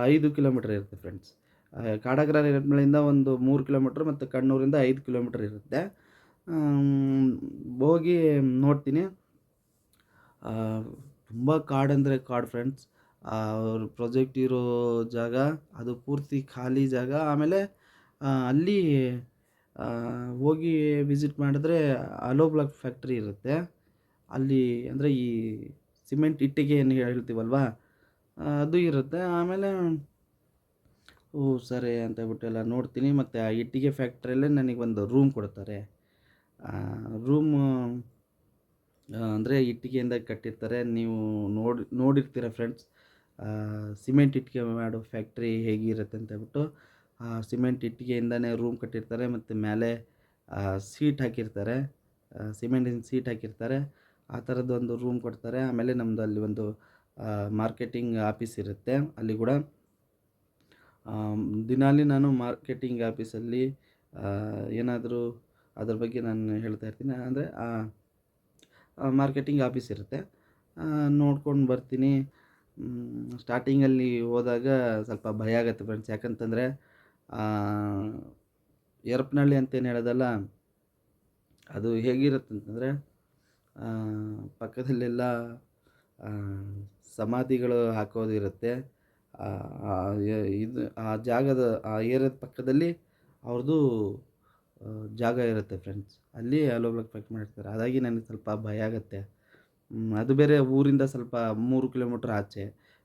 5 ಕಿಲೋಮೀಟರ್ ಇರುತ್ತೆ ಫ್ರೆಂಡ್ಸ್. ಕಾಡಾಗ್ರಹಾರ ಯರಪನಹಳ್ಳಿಯಿಂದ ಒಂದು 3 ಕಿಲೋಮೀಟ್ರ್ ಮತ್ತು ಕಣ್ಣೂರಿಂದ 5 ಕಿಲೋಮೀಟರ್ ಇರುತ್ತೆ. ಹೋಗಿ ನೋಡ್ತೀನಿ. ತುಂಬ ಕಾಡಂದರೆ ಕಾಡು ಫ್ರೆಂಡ್ಸ್. ಅವ್ರ ಪ್ರಾಜೆಕ್ಟ್ ಇರೋ ಜಾಗ ಅದು ಪೂರ್ತಿ ಖಾಲಿ ಜಾಗ. ಆಮೇಲೆ ಅಲ್ಲಿ ಹೋಗಿ ವಿಸಿಟ್ ಮಾಡಿದ್ರೆ ಅಲೋ ಬ್ಲಾಕ್ ಫ್ಯಾಕ್ಟ್ರಿ ಇರುತ್ತೆ ಅಲ್ಲಿ. ಅಂದರೆ ಈ ಸಿಮೆಂಟ್ ಇಟ್ಟಿಗೆ ಏನು ಹೇಳ್ತೀವಲ್ವ, ಅದು ಇರುತ್ತೆ. ಆಮೇಲೆ ಸರಿ ಅಂತ ಹೇಳ್ಬಿಟ್ಟು ಎಲ್ಲ ನೋಡ್ತೀನಿ. ಮತ್ತು ಆ ಇಟ್ಟಿಗೆ ಫ್ಯಾಕ್ಟ್ರಿಯಲ್ಲೇ ನನಗೊಂದು ರೂಮ್ ಕೊಡ್ತಾರೆ. ರೂಮು ಅಂದರೆ ಇಟ್ಟಿಗೆಯಿಂದ ಕಟ್ಟಿರ್ತಾರೆ. ನೀವು ನೋಡಿರ್ತೀರ ಫ್ರೆಂಡ್ಸ್, ಸಿಮೆಂಟ್ ಇಟ್ಟಿಗೆ ಮಾಡೋ ಫ್ಯಾಕ್ಟ್ರಿ ಹೇಗಿರುತ್ತೆ ಅಂತ ಹೇಳ್ಬಿಟ್ಟು. ಸಿಮೆಂಟ್ ಇಟ್ಟಿಗೆಯಿಂದನೇ ರೂಮ್ ಕಟ್ಟಿರ್ತಾರೆ ಮತ್ತು ಮೇಲೆ ಸೀಟ್ ಹಾಕಿರ್ತಾರೆ, ಸಿಮೆಂಟಿನ ಸೀಟ್ ಹಾಕಿರ್ತಾರೆ. ಆ ಥರದ್ದೊಂದು ರೂಮ್ ಕೊಡ್ತಾರೆ. ಆಮೇಲೆ ನಮ್ಮದು ಅಲ್ಲಿ ಒಂದು ಮಾರ್ಕೆಟಿಂಗ್ ಆಫೀಸ್ ಇರುತ್ತೆ. ಅಲ್ಲಿ ಕೂಡ ದಿನಾಲಿ ನಾನು ಮಾರ್ಕೆಟಿಂಗ್ ಆಫೀಸಲ್ಲಿ ಏನಾದರೂ ಅದ್ರ ಬಗ್ಗೆ ನಾನು ಹೇಳ್ತಾ ಇರ್ತೀನಿ. ಅಂದರೆ ಮಾರ್ಕೆಟಿಂಗ್ ಆಫೀಸ್ ಇರುತ್ತೆ, ನೋಡ್ಕೊಂಡು ಬರ್ತೀನಿ. ಸ್ಟಾರ್ಟಿಂಗಲ್ಲಿ ಹೋದಾಗ ಸ್ವಲ್ಪ ಭಯ ಆಗುತ್ತೆ ಫ್ರೆಂಡ್ಸ್. ಯಾಕಂತಂದರೆ ಯರಪನಹಳ್ಳಿ ಅಂತೇನು ಹೇಳೋದಲ್ಲ, ಅದು ಹೇಗಿರುತ್ತೆ ಅಂತಂದರೆ ಪಕ್ಕದಲ್ಲೆಲ್ಲ ಸಮಾಧಿಗಳು ಹಾಕೋದಿರುತ್ತೆ. ಆ ಆ ಇದು ಆ ಜಾಗದ ಆ ಏರಿಯಾದ ಪಕ್ಕದಲ್ಲಿ ಅವ್ರದ್ದು ಜಾಗ ಇರುತ್ತೆ ಫ್ರೆಂಡ್ಸ್. ಅಲ್ಲಿ ಆಲೂ ಬ್ಲಾಕ್ ಫ್ಯಾಕ್ಟ್ರಿ ಮಾಡಿರ್ತಾರೆ. ಹಾಗಾಗಿ ನನಗೆ ಸ್ವಲ್ಪ ಭಯ ಆಗುತ್ತೆ. ಅದು ಬೇರೆ ಊರಿಂದ ಸ್ವಲ್ಪ 3 ಕಿಲೋಮೀಟರ್ ಆಚೆ.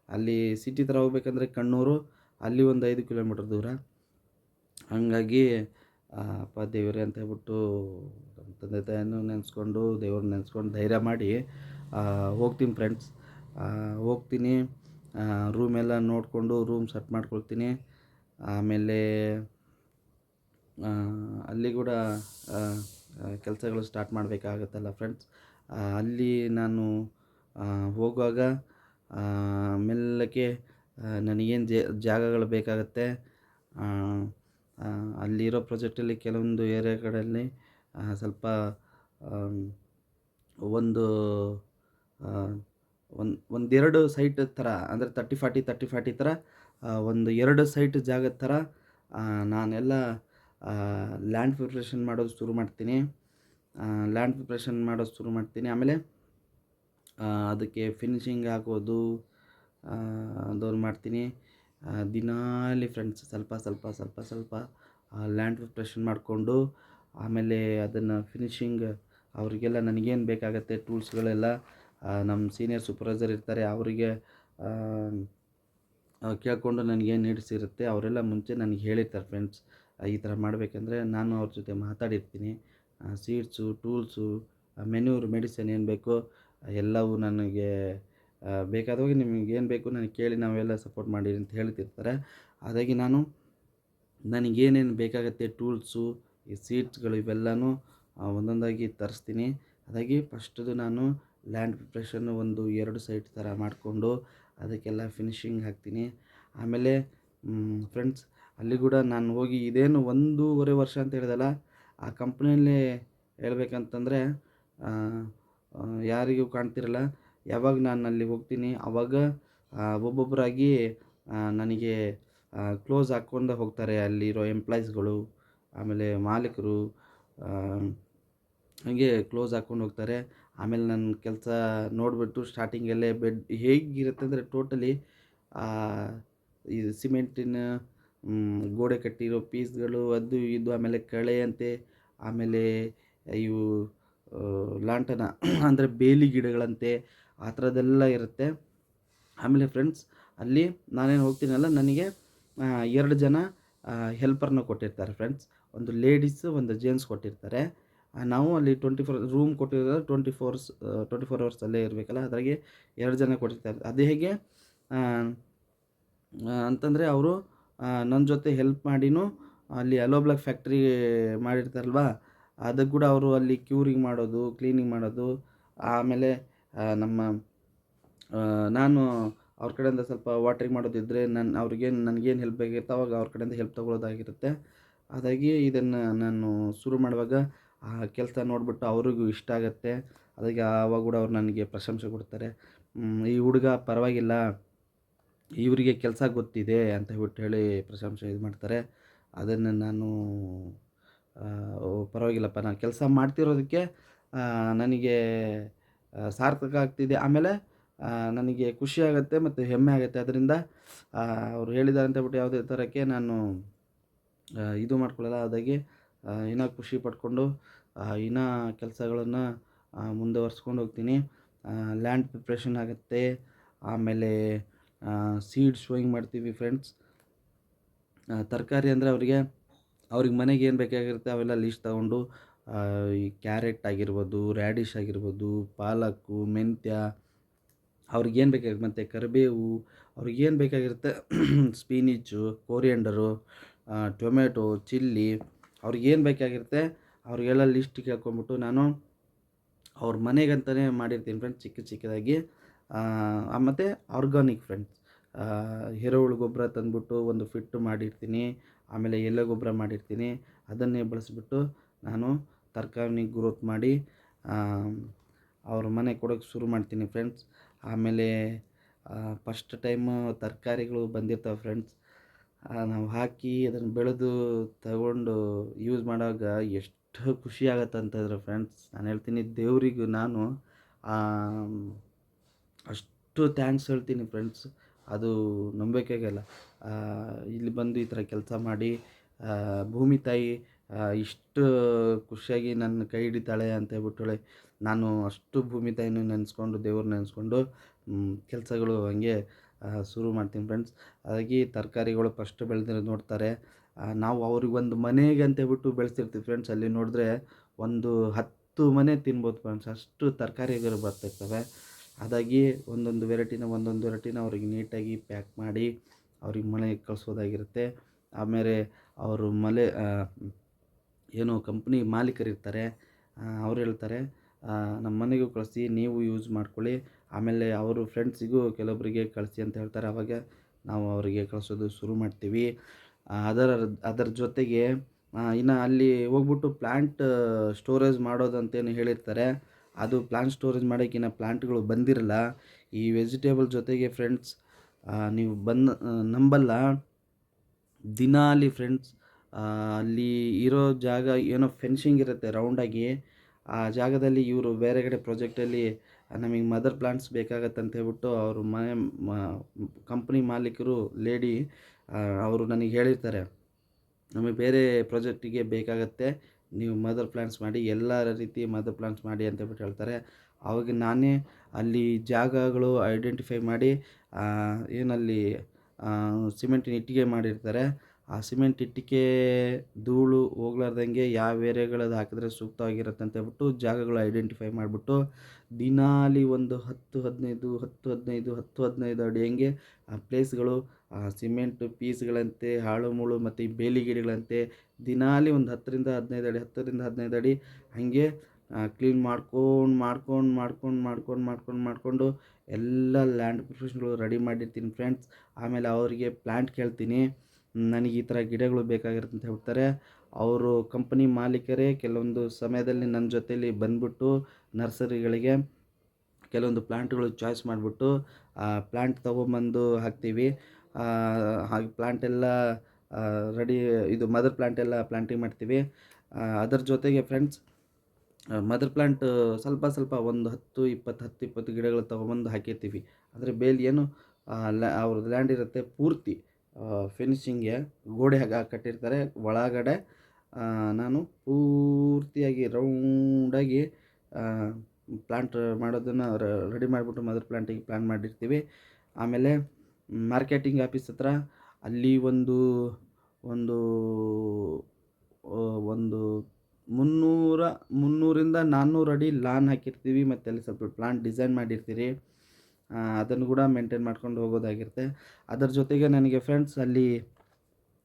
ಅಲ್ಲಿ ಸಿಟಿ ಥರ ಹೋಗ್ಬೇಕಂದ್ರೆ ಕಣ್ಣೂರು, ಅಲ್ಲಿ ಒಂದು 5 ಕಿಲೋಮೀಟರ್ ದೂರ. ಹಂಗಾಗಿ ಅಪ್ಪ ದೇವರೇ ಅಂತ ಹೇಳ್ಬಿಟ್ಟು ನಮ್ಮ ತಂದೆ ತಾಯಿಯನ್ನು ನೆನೆಸ್ಕೊಂಡು, ದೇವ್ರನ್ನ ನೆನೆಸ್ಕೊಂಡು ಧೈರ್ಯ ಮಾಡಿ ಹೋಗ್ತೀನಿ ಫ್ರೆಂಡ್ಸ್. ಹೋಗ್ತೀನಿ, ರೂಮೆಲ್ಲ ನೋಡಿಕೊಂಡು ರೂಮ್ ಸೆಟ್ ಮಾಡ್ಕೊಳ್ತೀನಿ. ಆಮೇಲೆ ಅಲ್ಲಿ ಕೂಡ ಕೆಲಸಗಳು ಸ್ಟಾರ್ಟ್ ಮಾಡಬೇಕಾಗತ್ತಲ್ಲ ಫ್ರೆಂಡ್ಸ್. ಅಲ್ಲಿ ನಾನು ಹೋಗುವಾಗ ಮೆಲ್ಲಗೆ ನನಗೇನು ಜಾಗಗಳು ಬೇಕಾಗತ್ತೆ, ಅಲ್ಲಿರೋ ಪ್ರಾಜೆಕ್ಟಲ್ಲಿ ಕೆಲವೊಂದು ಏರಿಯಾಗಳಲ್ಲಿ ಸ್ವಲ್ಪ ಆಮ್, ಒಂದು ಒಂದೆರಡು ಸೈಟ್ ಥರ ಅಂದರೆ 30-40 ಥರ ಒಂದು 2 ಸೈಟ್ ಜಾಗದ ಥರ ನಾನೆಲ್ಲ ಲ್ಯಾಂಡ್ ಪ್ರಿಪ್ರೇಷನ್ ಮಾಡೋದು ಶುರು ಮಾಡ್ತೀನಿ. ಆಮೇಲೆ ಅದಕ್ಕೆ ಫಿನಿಶಿಂಗ್ ಹಾಕೋದು ಅದೊಂದು ಮಾಡ್ತೀನಿ. ದಿನಾಲಿ ಫ್ರೆಂಡ್ಸ್ ಸ್ವಲ್ಪ ಲ್ಯಾಂಡ್ ಪ್ರಿಪ್ರೇಷನ್ ಮಾಡಿಕೊಂಡು, ಆಮೇಲೆ ಅದನ್ನು ಫಿನಿಶಿಂಗ್ ಅವರಿಗೆಲ್ಲ ನನಗೇನು ಬೇಕಾಗತ್ತೆ ಟೂಲ್ಸ್ಗಳೆಲ್ಲ ನಮ್ಮ ಸೀನಿಯರ್ ಸೂಪರ್ವೈಸರ್ ಇರ್ತಾರೆ, ಅವರಿಗೆ ಕೇಳಿಕೊಂಡು ನನಗೇನು ನೀಡ್ಸ್ ಇರುತ್ತೆ ಅವರೆಲ್ಲ ಮುಂಚೆ ನನಗೆ ಹೇಳಿರ್ತಾರೆ ಫ್ರೆಂಡ್ಸ್. ಈ ಥರ ಮಾಡಬೇಕಂದ್ರೆ ನಾನು ಅವ್ರ ಜೊತೆ ಮಾತಾಡಿರ್ತೀನಿ. ಸೀಡ್ಸು, ಟೂಲ್ಸು, ಮೆನ್ಯೂರ್, ಮೆಡಿಸಿನ್ ಏನು ಬೇಕೋ ಎಲ್ಲವೂ ನನಗೆ ಬೇಕಾದವಾಗ ನಿಮಗೇನು ಬೇಕು ನನಗೆ ಕೇಳಿ ನಾವೆಲ್ಲ ಸಪೋರ್ಟ್ ಮಾಡಿರಿ ಅಂತ ಹೇಳ್ತಿರ್ತಾರೆ. ಹಾಗಾಗಿ ನನಗೇನೇನು ಬೇಕಾಗುತ್ತೆ ಟೂಲ್ಸು, ಈ ಸೀಡ್ಸ್ಗಳು ಇವೆಲ್ಲನೂ ಒಂದೊಂದಾಗಿ ತರಿಸ್ತೀನಿ. ಹಾಗಾಗಿ ಫಸ್ಟದು ನಾನು ಲ್ಯಾಂಡ್ ಪ್ರಿಪ್ರೇಷನ್ನು ಒಂದು 2 ಸೈಟ್ ಥರ ಮಾಡಿಕೊಂಡು ಅದಕ್ಕೆಲ್ಲ ಫಿನಿಶಿಂಗ್ ಹಾಕ್ತೀನಿ. ಆಮೇಲೆ ಫ್ರೆಂಡ್ಸ್ ಅಲ್ಲಿ ಕೂಡ ನಾನು ಹೋಗಿ ಇದೇನು 1.5 ವರ್ಷ ಅಂತ ಹೇಳಿದೆಲ್ಲ, ಆ ಕಂಪ್ನಿಯಲ್ಲಿ ಹೇಳ್ಬೇಕಂತಂದರೆ ಯಾರಿಗೂ ಕಾಣ್ತಿರಲ್ಲ. ಯಾವಾಗ ನಾನು ಅಲ್ಲಿ ಹೋಗ್ತೀನಿ ಆವಾಗ ಒಬ್ಬೊಬ್ಬರಾಗಿ ನನಗೆ ಕ್ಲೋಸ್ ಹಾಕ್ಕೊಂಡು ಹೋಗ್ತಾರೆ ಅಲ್ಲಿರೋ ಎಂಪ್ಲಾಯೀಸ್ಗಳು, ಆಮೇಲೆ ಮಾಲೀಕರು ಹಾಗೆ ಕ್ಲೋಸ್ ಹಾಕ್ಕೊಂಡು ಹೋಗ್ತಾರೆ. ಆಮೇಲೆ ನನ್ನ ಕೆಲಸ ನೋಡಿಬಿಟ್ಟು ಸ್ಟಾರ್ಟಿಂಗಲ್ಲೇ ಬೆಡ್ ಹೇಗಿರುತ್ತೆ ಅಂದರೆ ಟೋಟಲಿ ಇದು ಸಿಮೆಂಟಿನ ಗೋಡೆ ಕಟ್ಟಿರೋ ಪೀಸ್ಗಳು ಅದು ಇದು, ಆಮೇಲೆ ಕಳೆ ಅಂತೆ, ಆಮೇಲೆ ಇವು ಲಾಂಟನ ಅಂದರೆ ಬೇಲಿ ಗಿಡಗಳಂತೆ ಆ ಥರದ್ದೆಲ್ಲ ಇರುತ್ತೆ. ಆಮೇಲೆ ಫ್ರೆಂಡ್ಸ್ ಅಲ್ಲಿ ನಾನೇನು ಹೋಗ್ತೀನಲ್ಲ, ನನಗೆ 2 ಜನ ಹೆಲ್ಪರ್ನ ಕೊಟ್ಟಿರ್ತಾರೆ ಫ್ರೆಂಡ್ಸ್. ಒಂದು ಲೇಡೀಸು, ಒಂದು ಜೆಂಟ್ಸ್ ಕೊಟ್ಟಿರ್ತಾರೆ. ನಾವು ಅಲ್ಲಿ 24 ರೂಮ್ ಕೊಟ್ಟಿರೋದು 24 ಅವರ್ಸ್ ಅಲ್ಲೇ ಇರಬೇಕಲ್ಲ, ಅದ್ರಾಗೆ 2 ಜನ ಕೊಟ್ಟಿರ್ತಾರೆ. ಅದು ಹೇಗೆ ಅಂತಂದರೆ ಅವರು ನನ್ನ ಜೊತೆ ಹೆಲ್ಪ್ ಮಾಡಿನೂ ಅಲ್ಲಿ ಅಲೋ ಬ್ಲಾಕ್ ಫ್ಯಾಕ್ಟ್ರಿ ಮಾಡಿರ್ತಾರಲ್ವ, ಅದಕ್ಕೆ ಕೂಡ ಅವರು ಅಲ್ಲಿ ಕ್ಯೂರಿಂಗ್ ಮಾಡೋದು, ಕ್ಲೀನಿಂಗ್ ಮಾಡೋದು, ಆಮೇಲೆ ನಮ್ಮ ನಾನು ಅವ್ರ ಕಡೆಯಿಂದ ಸ್ವಲ್ಪ ವಾಟ್ರಿಂಗ್ ಮಾಡೋದಿದ್ದರೆ ನನಗೇನು ಹೆಲ್ಪ್ ಬೇಕಿರುತ್ತೆ ಅವಾಗ ಅವ್ರ ಕಡೆಯಿಂದ ಹೆಲ್ಪ್ ತೊಗೊಳ್ಳೋದಾಗಿರುತ್ತೆ. ಹಾಗಾಗಿ ಇದನ್ನು ನಾನು ಶುರು ಮಾಡುವಾಗ ಆ ಕೆಲಸ ನೋಡಿಬಿಟ್ಟು ಅವ್ರಿಗೂ ಇಷ್ಟ ಆಗುತ್ತೆ. ಅದಕ್ಕೆ ಆವಾಗ ಕೂಡ ಅವ್ರು ನನಗೆ ಪ್ರಶಂಸೆ ಕೊಡ್ತಾರೆ. ಈ ಹುಡುಗ ಪರವಾಗಿಲ್ಲ, ಇವರಿಗೆ ಕೆಲಸ ಗೊತ್ತಿದೆ ಅಂತ ಹೇಳಿ ಪ್ರಶಂಸೆ ಇದು ಮಾಡ್ತಾರೆ. ಅದನ್ನು ನಾನು ಓ ಪರವಾಗಿಲ್ಲಪ್ಪ, ನಾನು ಕೆಲಸ ಮಾಡ್ತಿರೋದಕ್ಕೆ ನನಗೆ ಸಾರ್ಥಕ ಆಗ್ತಿದೆ. ಆಮೇಲೆ ನನಗೆ ಖುಷಿ ಆಗುತ್ತೆ ಮತ್ತು ಹೆಮ್ಮೆ ಆಗುತ್ತೆ. ಅದರಿಂದ ಅವ್ರು ಹೇಳಿದ್ದಾರೆ ಅಂತ ಹೇಳ್ಬಿಟ್ಟು ಯಾವುದೇ ಥರಕ್ಕೆ ನಾನು ಇದು ಮಾಡ್ಕೊಳ್ಳಲ್ಲ. ಅದಾಗಿ ಇನ್ನೂ ಖುಷಿ ಪಟ್ಕೊಂಡು ಇನ್ನೂ ಕೆಲಸಗಳನ್ನು ಮುಂದುವರ್ಸ್ಕೊಂಡು ಹೋಗ್ತೀನಿ. ಲ್ಯಾಂಡ್ ಪ್ರಿಪ್ರೇಷನ್ ಆಗುತ್ತೆ, ಆಮೇಲೆ ಸೀಡ್ ಶೋಯಿಂಗ್ ಮಾಡ್ತೀವಿ ಫ್ರೆಂಡ್ಸ್. ತರಕಾರಿ ಅಂದರೆ ಅವ್ರಿಗೆ ಮನೆಗೆ ಏನು ಬೇಕಾಗಿರುತ್ತೆ ಅವೆಲ್ಲ ಲೀಸ್ಟ್ ತಗೊಂಡು ಈ ಕ್ಯಾರೆಟ್ ಆಗಿರ್ಬೋದು, ರ್ಯಾಡಿಶ್ ಆಗಿರ್ಬೋದು, ಪಾಲಕ್ಕು, ಮೆಂತ್ಯ, ಅವ್ರಿಗೇನು ಬೇಕಾಗಿರುತ್ತೆ, ಮತ್ತು ಕರಿಬೇವು, ಅವ್ರಿಗೇನು ಬೇಕಾಗಿರುತ್ತೆ ಸ್ಪಿನಿಚ್ಚು, ಕೋರಿಯಂಡರು, ಟೊಮೆಟೊ, ಚಿಲ್ಲಿ, ಅವ್ರಿಗೇನು ಬೇಕಾಗಿರುತ್ತೆ ಅವ್ರಿಗೆಲ್ಲ ಲಿಸ್ಟ್ ಕೇಳ್ಕೊಂಬಿಟ್ಟು ನಾನು ಅವ್ರ ಮನೆಗಂತಲೇ ಮಾಡಿರ್ತೀನಿ ಫ್ರೆಂಡ್ಸ್, ಚಿಕ್ಕದಾಗಿ. ಮತ್ತು ಆರ್ಗಾನಿಕ್ ಫ್ರೆಂಡ್ಸ್, ಎರೆಹುಳು ಗೊಬ್ಬರ ತಂದುಬಿಟ್ಟು ಒಂದು ಫಿಟ್ಟು ಮಾಡಿರ್ತೀನಿ. ಆಮೇಲೆ ಎಲೆ ಗೊಬ್ಬರ ಮಾಡಿರ್ತೀನಿ. ಅದನ್ನೇ ಬಳಸಿಬಿಟ್ಟು ನಾನು ತರಕಾರಿ ಗ್ರೋತ್ ಮಾಡಿ ಅವ್ರ ಮನೆಗೆ ಕೊಡೋಕ್ಕೆ ಶುರು ಮಾಡ್ತೀನಿ ಫ್ರೆಂಡ್ಸ್. ಆಮೇಲೆ ಫಸ್ಟ್ ಟೈಮು ತರಕಾರಿಗಳು ಬಂದಿರ್ತವೆ ಫ್ರೆಂಡ್ಸ್. ನಾವು ಹಾಕಿ ಅದನ್ನು ಬೆಳೆದು ತಗೊಂಡು ಯೂಸ್ ಮಾಡುವಾಗ ಎಷ್ಟು ಖುಷಿ ಆಗತ್ತೆ ಅಂತಂದರೆ ಫ್ರೆಂಡ್ಸ್, ನಾನು ಹೇಳ್ತೀನಿ ದೇವರಿಗೂ ನಾನು ಅಷ್ಟು ಥ್ಯಾಂಕ್ಸ್ ಹೇಳ್ತೀನಿ ಫ್ರೆಂಡ್ಸ್. ಅದು ನಂಬಿಕೆಗಲ್ಲ. ಇಲ್ಲಿ ಬಂದು ಈ ಥರ ಕೆಲಸ ಮಾಡಿ ಭೂಮಿ ತಾಯಿ ಇಷ್ಟು ಖುಷಿಯಾಗಿ ನನ್ನ ಕೈ ಹಿಡಿತಾಳೆ ಅಂತ ಹೇಳ್ಬಿಟ್ಟು ನಾನು ಅಷ್ಟು ಭೂಮಿ ತಾಯಿನ ನೆನೆಸ್ಕೊಂಡು ದೇವ್ರನ್ನ ನೆನೆಸ್ಕೊಂಡು ಕೆಲಸಗಳು ಹಂಗೆ ಶುರು ಮಾಡ್ತೀನಿ ಫ್ರೆಂಡ್ಸ್. ಹಾಗಾಗಿ ತರಕಾರಿಗಳು ಫಸ್ಟ್ ಬೆಳೆದಿರೋದು ನೋಡ್ತಾರೆ. ನಾವು ಅವ್ರಿಗೊಂದು ಮನೆಗೆ ಅಂತ ಹೇಳ್ಬಿಟ್ಟು ಬೆಳೆಸಿರ್ತೀವಿ ಫ್ರೆಂಡ್ಸ್. ಅಲ್ಲಿ ನೋಡಿದ್ರೆ ಒಂದು 10 ಮನೆ ತಿನ್ಬೋದು ಫ್ರೆಂಡ್ಸ್, ಅಷ್ಟು ತರಕಾರಿಗಳು ಬರ್ತಿರ್ತವೆ. ಹಾಗಾಗಿ ಒಂದೊಂದು ವೆರೈಟಿನ ಅವ್ರಿಗೆ ನೀಟಾಗಿ ಪ್ಯಾಕ್ ಮಾಡಿ ಅವ್ರಿಗೆ ಮನೆಗೆ ಕಳಿಸೋದಾಗಿರುತ್ತೆ. ಆಮೇಲೆ ಅವರು ಏನು ಕಂಪ್ನಿ ಮಾಲೀಕರಿರ್ತಾರೆ, ಅವ್ರು ಹೇಳ್ತಾರೆ ನಮ್ಮ ಮನೆಗೂ ಕಳಿಸಿ, ನೀವು ಯೂಸ್ ಮಾಡ್ಕೊಳ್ಳಿ, ಆಮೇಲೆ ಅವರು ಫ್ರೆಂಡ್ಸಿಗೂ ಕೆಲವೊಬ್ಬರಿಗೆ ಕಳಿಸಿ ಅಂತ ಹೇಳ್ತಾರೆ. ಆವಾಗ ನಾವು ಅವರಿಗೆ ಕಳಿಸೋದು ಶುರು ಮಾಡ್ತೀವಿ. ಅದರ ಜೊತೆಗೆ ಇನ್ನು ಅಲ್ಲಿ ಹೋಗ್ಬಿಟ್ಟು ಪ್ಲ್ಯಾಂಟ್ ಸ್ಟೋರೇಜ್ ಮಾಡೋದಂತೇನು ಹೇಳಿರ್ತಾರೆ. ಅದು ಪ್ಲ್ಯಾಂಟ್ ಸ್ಟೋರೇಜ್ ಮಾಡೋಕ್ಕಿನ್ನ ಪ್ಲ್ಯಾಂಟ್ಗಳು ಬಂದಿರಲ್ಲ. ಈ ವೆಜಿಟೇಬಲ್ ಜೊತೆಗೆ ಫ್ರೆಂಡ್ಸ್ ನೀವು ನಂಬಲ್ಲ, ದಿನಾಲಿ ಫ್ರೆಂಡ್ಸ್ ಅಲ್ಲಿ ಇರೋ ಜಾಗ ಏನೋ ಫೆನ್ಸಿಂಗ್ ಇರುತ್ತೆ ರೌಂಡಾಗಿ. ಆ ಜಾಗದಲ್ಲಿ ಇವರು ಬೇರೆ ಕಡೆ ಪ್ರಾಜೆಕ್ಟಲ್ಲಿ ನಮಗೆ ಮದರ್ ಪ್ಲಾಂಟ್ಸ್ ಬೇಕಾಗತ್ತೆ ಅಂತ ಹೇಳ್ಬಿಟ್ಟು ಅವರು ಕಂಪ್ನಿ ಮಾಲೀಕರು ಲೇಡಿ ಅವರು ನನಗೆ ಹೇಳಿರ್ತಾರೆ, ನಮಗೆ ಬೇರೆ ಪ್ರಾಜೆಕ್ಟಿಗೆ ಬೇಕಾಗತ್ತೆ, ನೀವು ಮದರ್ ಪ್ಲಾಂಟ್ಸ್ ಮಾಡಿ, ಎಲ್ಲ ರೀತಿ ಮದರ್ ಪ್ಲಾಂಟ್ಸ್ ಮಾಡಿ ಅಂತ ಹೇಳ್ಬಿಟ್ಟು ಹೇಳ್ತಾರೆ. ಆವಾಗ ನಾನೇ ಅಲ್ಲಿ ಜಾಗಗಳು ಐಡೆಂಟಿಫೈ ಮಾಡಿ ಏನಲ್ಲಿ ಸಿಮೆಂಟಿನ ಇಟ್ಟಿಗೆ ಮಾಡಿರ್ತಾರೆ, ಆ ಸಿಮೆಂಟ್ ಇಟ್ಟಿಗೆ ಧೂಳು ಹೋಗ್ಲಾರ್ದಂಗೆ ಯಾವ ಏರಿಯಾಗಳದ್ದು ಹಾಕಿದ್ರೆ ಸೂಕ್ತವಾಗಿರುತ್ತೆ ಅಂತ ಹೇಳ್ಬಿಟ್ಟು ಜಾಗಗಳು ಐಡೆಂಟಿಫೈ ಮಾಡಿಬಿಟ್ಟು ದಿನಾಲಿ ಒಂದು 10-15 ಅಡಿ ಹಂಗೆ ಆ ಪ್ಲೇಸ್ಗಳು ಸಿಮೆಂಟ್ ಪೀಸ್ಗಳಂತೆ ಹಾಳು ಮುಳು ಮತ್ತು ಈ ಬೇಲಿ ಗಿಡಗಳಂತೆ ದಿನಾಲಿ ಒಂದು 10-15 ಅಡಿ ಹಾಗೆ ಕ್ಲೀನ್ ಮಾಡ್ಕೊಂಡು ಎಲ್ಲ ಲ್ಯಾಂಡ್ ಪ್ರೊಫೆಷನ್ಗಳು ರೆಡಿ ಮಾಡಿರ್ತೀನಿ ಫ್ರೆಂಡ್ಸ್. ಆಮೇಲೆ ಅವರಿಗೆ ಪ್ಲ್ಯಾಂಟ್ ಕೇಳ್ತೀನಿ, ನನಗೆ ಈ ಥರ ಗಿಡಗಳು ಬೇಕಾಗಿರುತ್ತೆ ಅಂತ ಹೇಳ್ತಾರೆ. ಅವರು ಕಂಪನಿ ಮಾಲೀಕರೇ ಕೆಲವೊಂದು ಸಮಯದಲ್ಲಿ ನನ್ನ ಜೊತೆಯಲ್ಲಿ ಬಂದ್ಬಿಟ್ಟು ನರ್ಸರಿಗಳಿಗೆ ಕೆಲವೊಂದು ಪ್ಲ್ಯಾಂಟ್ಗಳು ಚಾಯ್ಸ್ ಮಾಡಿಬಿಟ್ಟು ಪ್ಲ್ಯಾಂಟ್ ತೊಗೊಂಬಂದು ಹಾಕ್ತೀವಿ. ಹಾಗೆ ಪ್ಲ್ಯಾಂಟೆಲ್ಲ ರೆಡಿ, ಇದು ಮದರ್ ಪ್ಲ್ಯಾಂಟೆಲ್ಲ ಪ್ಲ್ಯಾಂಟಿಂಗ್ ಮಾಡ್ತೀವಿ. ಅದರ ಜೊತೆಗೆ ಫ್ರೆಂಡ್ಸ್ ಮದರ್ ಪ್ಲ್ಯಾಂಟ್ ಸ್ವಲ್ಪ ಒಂದು 10-20 ಗಿಡಗಳು ತೊಗೊಂಬಂದು ಹಾಕಿರ್ತೀವಿ. ಅಂದರೆ ಬೇಲಿ ಏನು ಅವ್ರದ್ದು ಲ್ಯಾಂಡ್ ಇರುತ್ತೆ ಪೂರ್ತಿ ಫಿನಿಶಿಂಗ್ಗೆ ಗೋಡೆ ಕಟ್ಟಿರ್ತಾರೆ. ಒಳಗಡೆ ನಾನು ಪೂರ್ತಿಯಾಗಿ ರೌಂಡಾಗಿ ಪ್ಲ್ಯಾಂಟ್ ಮಾಡೋದನ್ನು ರೆಡಿ ಮಾಡಿಬಿಟ್ಟು ಮದರ್ ಪ್ಲ್ಯಾಂಟಿಗೆ ಪ್ಲ್ಯಾನ್ ಮಾಡಿರ್ತೀವಿ. ಆಮೇಲೆ ಮಾರ್ಕೆಟಿಂಗ್ ಆಫೀಸ್ ಹತ್ರ ಅಲ್ಲಿ ಒಂದು 300-400 ಅಡಿ ಲಾನ್ ಹಾಕಿರ್ತೀವಿ. ಮತ್ತು ಅಲ್ಲಿ ಸ್ವಲ್ಪ ಪ್ಲ್ಯಾಂಟ್ ಡಿಸೈನ್ ಮಾಡಿರ್ತೀರಿ, ಅದನ್ನು ಕೂಡ ಮೇಂಟೈನ್ ಮಾಡ್ಕೊಂಡು ಹೋಗೋದಾಗಿರುತ್ತೆ. ಅದರ ಜೊತೆಗೆ ನನಗೆ ಫ್ರೆಂಡ್ಸ್ ಅಲ್ಲಿ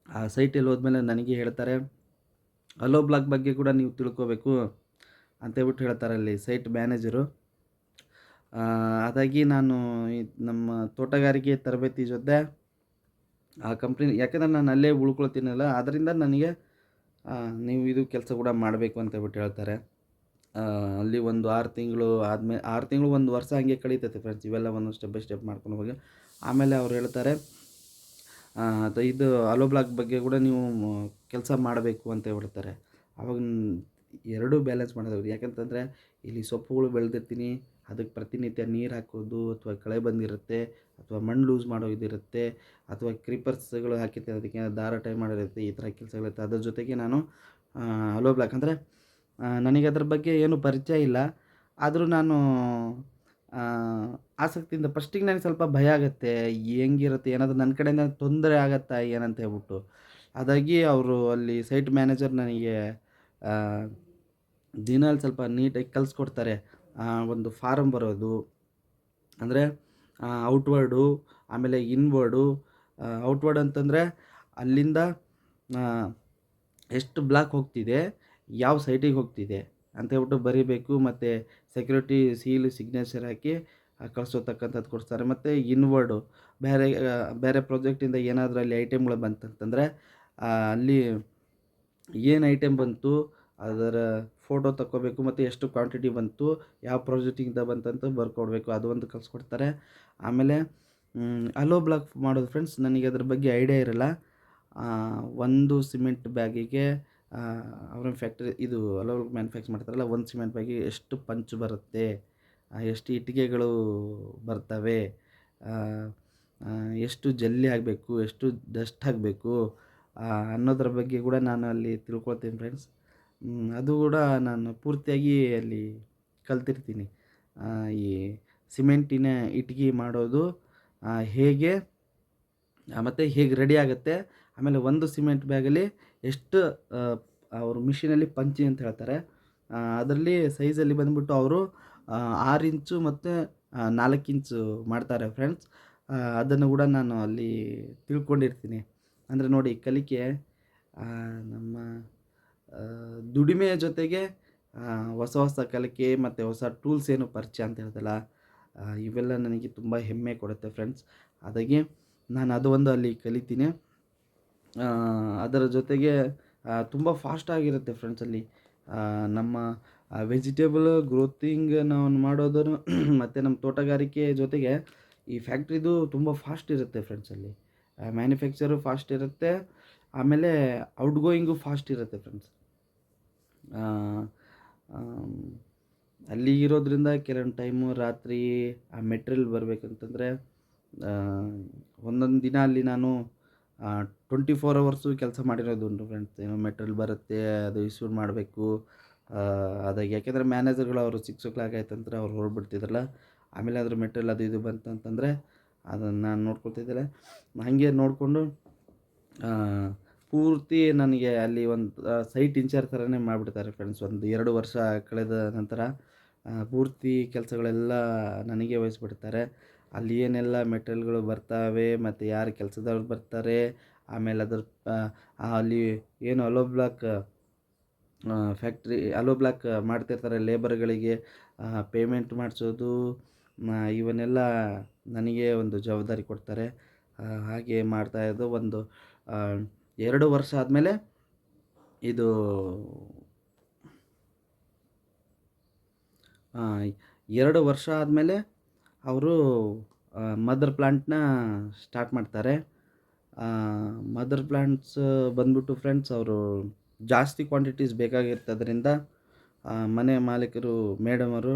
ಆ ಸೈಟಲ್ಲಿ ಹೋದ್ಮೇಲೆ ನನಗೆ ಹೇಳ್ತಾರೆ, ಅಲೋ ಬ್ಲಾಕ್ ಬಗ್ಗೆ ಕೂಡ ನೀವು ತಿಳ್ಕೋಬೇಕು ಅಂತೇಳ್ಬಿಟ್ಟು ಹೇಳ್ತಾರೆ ಅಲ್ಲಿ ಸೈಟ್ ಮ್ಯಾನೇಜರು. ಹಾಗಾಗಿ ನಾನು ನಮ್ಮ ತೋಟಗಾರಿಕೆ ತರಬೇತಿ ಜೊತೆ ಆ ಕಂಪ್ನಿ, ಯಾಕೆಂದರೆ ನಾನು ಅಲ್ಲೇ ಉಳ್ಕೊಳ್ತೀನಲ್ಲ, ಅದರಿಂದ ನನಗೆ ನೀವು ಇದು ಕೆಲಸ ಕೂಡ ಮಾಡಬೇಕು ಅಂತೇಳ್ಬಿಟ್ಟು ಹೇಳ್ತಾರೆ. ಅಲ್ಲಿ ಒಂದು 6 ತಿಂಗಳು ಆದಮೇಲೆ 6 ತಿಂಗಳು 1 ವರ್ಷ ಹಂಗೆ ಕಳೀತೈತೆ ಫ್ರೆಂಡ್ಸ್. ಇವೆಲ್ಲ ಒಂದೊಂದು ಸ್ಟೆಪ್ ಬೈ ಸ್ಟೆಪ್ ಮಾಡ್ಕೊಂಡು ಹೋಗಿ ಆಮೇಲೆ ಅವ್ರು ಹೇಳ್ತಾರೆ, ಇದು ಅಲೋ ಬ್ಲಾಕ್ ಬಗ್ಗೆ ಕೂಡ ನೀವು ಕೆಲಸ ಮಾಡಬೇಕು ಅಂತ ಹೇಳ್ಬಿಡ್ತಾರೆ. ಆವಾಗ ಎರಡೂ ಬ್ಯಾಲೆನ್ಸ್ ಮಾಡೋದು. ಯಾಕಂತಂದರೆ ಇಲ್ಲಿ ಸೊಪ್ಪುಗಳು ಬೆಳೆದಿರ್ತೀನಿ, ಅದಕ್ಕೆ ಪ್ರತಿನಿತ್ಯ ನೀರು ಹಾಕೋದು, ಅಥವಾ ಕಳೆ ಬಂದಿರುತ್ತೆ, ಅಥವಾ ಮಣ್ಣು ಲೂಸ್ ಮಾಡೋದಿರುತ್ತೆ, ಅಥವಾ ಕ್ರೀಪರ್ಸ್ಗಳು ಹಾಕಿರ್ತಾರೆ ಅದಕ್ಕೆ ದಾರ ಟೈ ಮಾಡಿರುತ್ತೆ, ಈ ಥರ ಕೆಲಸಗಳಿರುತ್ತೆ. ಅದ್ರ ಜೊತೆಗೆ ನಾನು ಅಲೋ ಬ್ಲಾಕ್ ಅಂದರೆ ನನಗೆ ಅದ್ರ ಬಗ್ಗೆ ಏನೂ ಪರಿಚಯ ಇಲ್ಲ. ಆದರೂ ನಾನು ಆಸಕ್ತಿಯಿಂದ ಫಸ್ಟಿಗೆ ನನಗೆ ಸ್ವಲ್ಪ ಭಯ ಆಗುತ್ತೆ, ಹೆಂಗಿರುತ್ತೆ, ಏನಾದರೂ ನನ್ನ ಕಡೆಯಿಂದ ತೊಂದರೆ ಆಗತ್ತಾ ಏನಂತ ಹೇಳ್ಬಿಟ್ಟು. ಹಾಗಾಗಿ ಅವರು ಅಲ್ಲಿ ಸೈಟ್ ಮ್ಯಾನೇಜರ್ ನನಗೆ ದಿನಾಲು ಸ್ವಲ್ಪ ನೀಟಾಗಿ ಕಲಿಸ್ಕೊಡ್ತಾರೆ. ಒಂದು ಫಾರಮ್ ಬರೋದು ಅಂದರೆ ಔಟ್ವರ್ಡು, ಆಮೇಲೆ ಇನ್ವರ್ಡು. ಔಟ್ವರ್ಡ್ ಅಂತಂದರೆ ಅಲ್ಲಿಂದ ಎಷ್ಟು ಬ್ಲಾಕ್ ಹೋಗ್ತಿದೆ, ಯಾವ ಸೈಟಿಗೆ ಹೋಗ್ತಿದೆ ಅಂತ ಹೇಳ್ಬಿಟ್ಟು ಬರೀಬೇಕು. ಮತ್ತು ಸೆಕ್ಯೂರಿಟಿ ಸೀಲು ಸಿಗ್ನೇಚರ್ ಹಾಕಿ ಕಳಿಸೋತಕ್ಕಂಥದ್ದು ಕೊಡ್ತಾರೆ. ಮತ್ತು ಇನ್ವರ್ಡು ಬೇರೆ ಪ್ರಾಜೆಕ್ಟಿಂದ ಏನಾದರೂ ಅಲ್ಲಿ ಐಟಮ್ಗಳು ಬಂತಂತಂದರೆ ಅಲ್ಲಿ ಏನು ಐಟಮ್ ಬಂತು ಅದರ ಫೋಟೋ ತಕ್ಕೋಬೇಕು, ಮತ್ತು ಎಷ್ಟು ಕ್ವಾಂಟಿಟಿ ಬಂತು, ಯಾವ ಪ್ರಾಜೆಕ್ಟಿಂದ ಬಂತಂತ ಬರ್ಕೊಡ್ಬೇಕು, ಅದು ಒಂದು ಕಳಿಸ್ಕೊಡ್ತಾರೆ. ಆಮೇಲೆ ಅಲೋ ಬ್ಲಾಕ್ ಮಾಡೋದು ಫ್ರೆಂಡ್ಸ್, ನನಗೆ ಅದ್ರ ಬಗ್ಗೆ ಐಡಿಯಾ ಇರಲ್ಲ. ಒಂದು ಸಿಮೆಂಟ್ ಬ್ಯಾಗಿಗೆ ಅವ್ರ ಫ್ಯಾಕ್ಟ್ರಿ ಇದು ಅಲೋ ಮ್ಯಾನುಫ್ಯಾಕ್ಚರ್ ಮಾಡ್ತಾರಲ್ಲ, ಒಂದು ಸಿಮೆಂಟ್ ಬ್ಯಾಗಿಗೆ ಎಷ್ಟು ಪಂಚ್ ಬರುತ್ತೆ, ಎಷ್ಟು ಇಟ್ಟಿಗೆಗಳು ಬರ್ತವೆ, ಎಷ್ಟು ಜಲ್ಲಿ ಆಗಬೇಕು, ಎಷ್ಟು ಡಸ್ಟ್ ಆಗಬೇಕು ಅನ್ನೋದ್ರ ಬಗ್ಗೆ ಕೂಡ ನಾನು ಅಲ್ಲಿ ತಿಳ್ಕೊಳ್ತೀನಿ ಫ್ರೆಂಡ್ಸ್. ಅದು ಕೂಡ ನಾನು ಪೂರ್ತಿಯಾಗಿ ಅಲ್ಲಿ ಕಲ್ತಿರ್ತೀನಿ. ಈ ಸಿಮೆಂಟಿನ ಇಟ್ಗೆ ಮಾಡೋದು ಹೇಗೆ ಮತ್ತು ಹೇಗೆ ರೆಡಿ ಆಗುತ್ತೆ, ಆಮೇಲೆ ಒಂದು ಸಿಮೆಂಟ್ ಬ್ಯಾಗಲ್ಲಿ ಎಷ್ಟು ಅವರು ಮಿಷಿನಲ್ಲಿ ಪಂಚಿ ಅಂತ ಹೇಳ್ತಾರೆ. ಅದರಲ್ಲಿ ಸೈಜಲ್ಲಿ ಬಂದುಬಿಟ್ಟು ಅವರು 6 ಇಂಚು ಮತ್ತು 4 ಇಂಚು ಮಾಡ್ತಾರೆ ಫ್ರೆಂಡ್ಸ್. ಅದನ್ನು ಕೂಡ ನಾನು ಅಲ್ಲಿ ತಿಳ್ಕೊಂಡಿರ್ತೀನಿ. ಅಂದರೆ ನೋಡಿ, ಕಲಿಕೆ ನಮ್ಮ ದುಡಿಮೆಯ ಜೊತೆಗೆ ಹೊಸ ಹೊಸ ಕಲಿಕೆ ಮತ್ತು ಹೊಸ ಟೂಲ್ಸ್ ಏನು ಪರಿಚಯ ಅಂತ ಹೇಳ್ತಲ್ಲ, ಇವೆಲ್ಲ ನನಗೆ ತುಂಬ ಹೆಮ್ಮೆ ಕೊಡುತ್ತೆ ಫ್ರೆಂಡ್ಸ್. ಹಾಗಾಗಿ ನಾನು ಅದು ಒಂದು ಅಲ್ಲಿ ಕಲಿತೀನಿ. ಅದರ ಜೊತೆಗೆ ತುಂಬ ಫಾಸ್ಟಾಗಿರುತ್ತೆ ಫ್ರೆಂಡ್ಸ್ ಅಲ್ಲಿ. ನಮ್ಮ ವೆಜಿಟೇಬಲ್ ಗ್ರೋತಿಂಗ್ ನಾವು ಮಾಡೋದನ್ನು ಮತ್ತು ನಮ್ಮ ತೋಟಗಾರಿಕೆ ಜೊತೆಗೆ ಈ ಫ್ಯಾಕ್ಟ್ರಿದು ತುಂಬ ಫಾಸ್ಟ್ ಇರುತ್ತೆ ಫ್ರೆಂಡ್ಸ್ ಅಲ್ಲಿ. ಮ್ಯಾನುಫ್ಯಾಕ್ಚರು ಫಾಸ್ಟ್ ಇರುತ್ತೆ, ಆಮೇಲೆ ಔಟ್‌ಗೋಯಿಂಗು ಫಾಸ್ಟ್ ಇರುತ್ತೆ ಫ್ರೆಂಡ್ಸ್. ಆಮ್, ಅಲ್ಲಿ ಇರೋದ್ರಿಂದ ಕೆಲವೊಂದು ಟೈಮು ರಾತ್ರಿ ಆ ಮೆಟೀರಿಯಲ್ ಬರಬೇಕಂತಂದರೆ ಒಂದೊಂದು ದಿನ ಅಲ್ಲಿ ನಾನು 24 ಅವರ್ಸು ಕೆಲಸ ಮಾಡಿರೋದುಂಟು ಫ್ರೆಂಡ್ಸ್. ಏನೋ ಮೆಟೀರಿಯಲ್ ಬರುತ್ತೆ, ಅದು ಇಶ್ಯೂ ಮಾಡಬೇಕು. ಅದಾಗಿ ಯಾಕೆಂದರೆ ಮ್ಯಾನೇಜರ್ಗಳು ಅವರು 6 o'clock ಆಯ್ತಂದ್ರೆ ಅವ್ರು ಹೊರಡ್ಬಿಡ್ತಿದ್ರಲ್ಲ. ಆಮೇಲೆ ಅದ್ರ ಮೆಟೀರಿಯಲ್ ಅದು ಇದು ಬಂತಂತಂದರೆ ಅದನ್ನು ನಾನು ನೋಡ್ಕೊಳ್ತಿದ್ದೆ. ಹಾಗೆ ನೋಡಿಕೊಂಡು ಪೂರ್ತಿ ನನಗೆ ಅಲ್ಲಿ ಒಂದು ಸೈಟ್ ಇನ್ಚಾರ್ಜ್ ಥರನೇ ಮಾಡಿಬಿಡ್ತಾರೆ ಫ್ರೆಂಡ್ಸ್. ಒಂದು 2 ವರ್ಷ ಕಳೆದ ನಂತರ ಪೂರ್ತಿ ಕೆಲಸಗಳೆಲ್ಲ ನನಗೆ ವಹಿಸ್ಬಿಡ್ತಾರೆ. ಅಲ್ಲಿ ಏನೆಲ್ಲ ಮೆಟೀರಿಯಲ್ಗಳು ಬರ್ತಾವೆ ಮತ್ತು ಯಾರು ಕೆಲಸದವ್ರು ಬರ್ತಾರೆ, ಆಮೇಲೆ ಅದ್ರ ಅಲ್ಲಿ ಏನು hollow block factory hollow block ಮಾಡ್ತಿರ್ತಾರೆ ಲೇಬರ್ಗಳಿಗೆ ಪೇಮೆಂಟ್ ಮಾಡಿಸೋದು, ಇವನ್ನೆಲ್ಲ ನನಗೆ ಒಂದು ಜವಾಬ್ದಾರಿ ಕೊಡ್ತಾರೆ. ಹಾಗೆ ಮಾಡ್ತಾಯಿದ್ದು ಒಂದು 2 ವರ್ಷ ಆದಮೇಲೆ ಇದು 2 ವರ್ಷ ಆದಮೇಲೆ ಅವರು ಮದರ್ ಪ್ಲಾಂಟ್‌ನ ಸ್ಟಾರ್ಟ್ ಮಾಡ್ತಾರೆ. ಮದರ್ ಪ್ಲಾಂಟ್ಸ್ ಬಂದ್ಬಿಟ್ಟು ಫ್ರೆಂಡ್ಸ್, ಅವರು ಜಾಸ್ತಿ ಕ್ವಾಂಟಿಟೀಸ್ ಬೇಕಾಗಿರ್ತದ್ರಿಂದ ಮನೆ ಮಾಲೀಕರು ಮೇಡಮ್ ಅವರು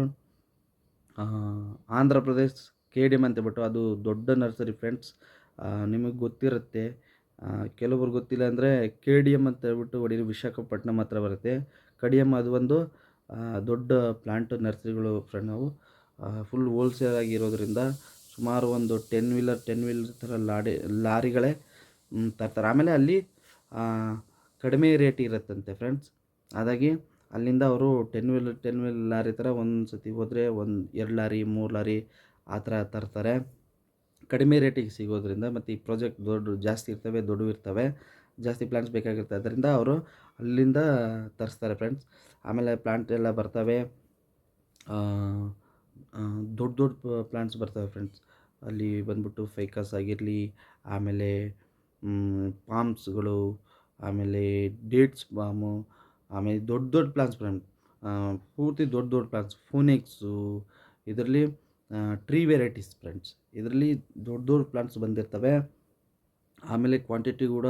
ಆಂಧ್ರ ಪ್ರದೇಶ್ KDM ಅಂತೇಳ್ಬಿಟ್ಟು, ಅದು ದೊಡ್ಡ ನರ್ಸರಿ ಫ್ರೆಂಡ್ಸ್. ನಿಮಗೆ ಗೊತ್ತಿರುತ್ತೆ, ಕೆಲವ್ರಿಗೆ ಗೊತ್ತಿಲ್ಲ ಅಂದರೆ KDM ಅಂತ ಹೇಳ್ಬಿಟ್ಟು ಹೊಡೀರಿ, ವಿಶಾಖಪಟ್ಟಣಂ ಹತ್ರ ಬರುತ್ತೆ. KDM ಅದು ಒಂದು ದೊಡ್ಡ ಪ್ಲಾಂಟ್ ನರ್ಸರಿಗಳು ಫ್ರೆಂಡ್. ನಾವು ಫುಲ್ ಹೋಲ್ಸೇಲ್ ಆಗಿರೋದ್ರಿಂದ ಸುಮಾರು ಒಂದು 10 ವೀಲರ್ ಥರ ಲಾರಿಗಳೇ ತರ್ತಾರೆ. ಆಮೇಲೆ ಅಲ್ಲಿ ಕಡಿಮೆ ರೇಟ್ ಇರುತ್ತಂತೆ ಫ್ರೆಂಡ್ಸ್. ಹಾಗಾಗಿ ಅಲ್ಲಿಂದ ಅವರು 10 ವೀಲರ್ ಲಾರಿ ಥರ ಒಂದು ಸತಿ ಹೋದರೆ 2 ಲಾರಿ 3 ಲಾರಿ ಆ ಥರ ತರ್ತಾರೆ. ಕಡಿಮೆ ರೇಟಿಗೆ ಸಿಗೋದ್ರಿಂದ, ಮತ್ತು ಈ ಪ್ರಾಜೆಕ್ಟ್ ಜಾಸ್ತಿ ಇರ್ತವೆ, ದೊಡ್ಡವು ಇರ್ತವೆ, ಜಾಸ್ತಿ ಪ್ಲಾಂಟ್ಸ್ ಬೇಕಾಗಿರುತ್ತೆ. ಅದರಿಂದ ಅವರು ಅಲ್ಲಿಂದ ತರಿಸ್ತಾರೆ ಫ್ರೆಂಡ್ಸ್. ಆಮೇಲೆ ಪ್ಲಾಂಟ್ ಎಲ್ಲ ಬರ್ತವೆ, ದೊಡ್ಡ ಪ್ಲಾಂಟ್ಸ್ ಬರ್ತವೆ ಫ್ರೆಂಡ್ಸ್. ಅಲ್ಲಿ ಬಂದ್ಬಿಟ್ಟು ಫೈಕಸ್ ಆಗಿರಲಿ, ಆಮೇಲೆ ಪಾಮ್ಸ್ಗಳು, ಆಮೇಲೆ ಡೇಟ್ಸ್ ಪಾಮು, ಆಮೇಲೆ ದೊಡ್ಡ ಪ್ಲಾಂಟ್ಸ್ ಫ್ರೆಂಡ್, ಪೂರ್ತಿ ದೊಡ್ಡ ಪ್ಲಾಂಟ್ಸ್, ಫೋನೆಕ್ಸು, ಇದರಲ್ಲಿ ಟ್ರೀ ವೆರೈಟೀಸ್ ಫ್ರೆಂಡ್ಸ್. ಇದರಲ್ಲಿ ದೊಡ್ಡ ಪ್ಲಾಂಟ್ಸ್ ಬಂದಿರ್ತವೆ. ಆಮೇಲೆ ಕ್ವಾಂಟಿಟಿ ಕೂಡ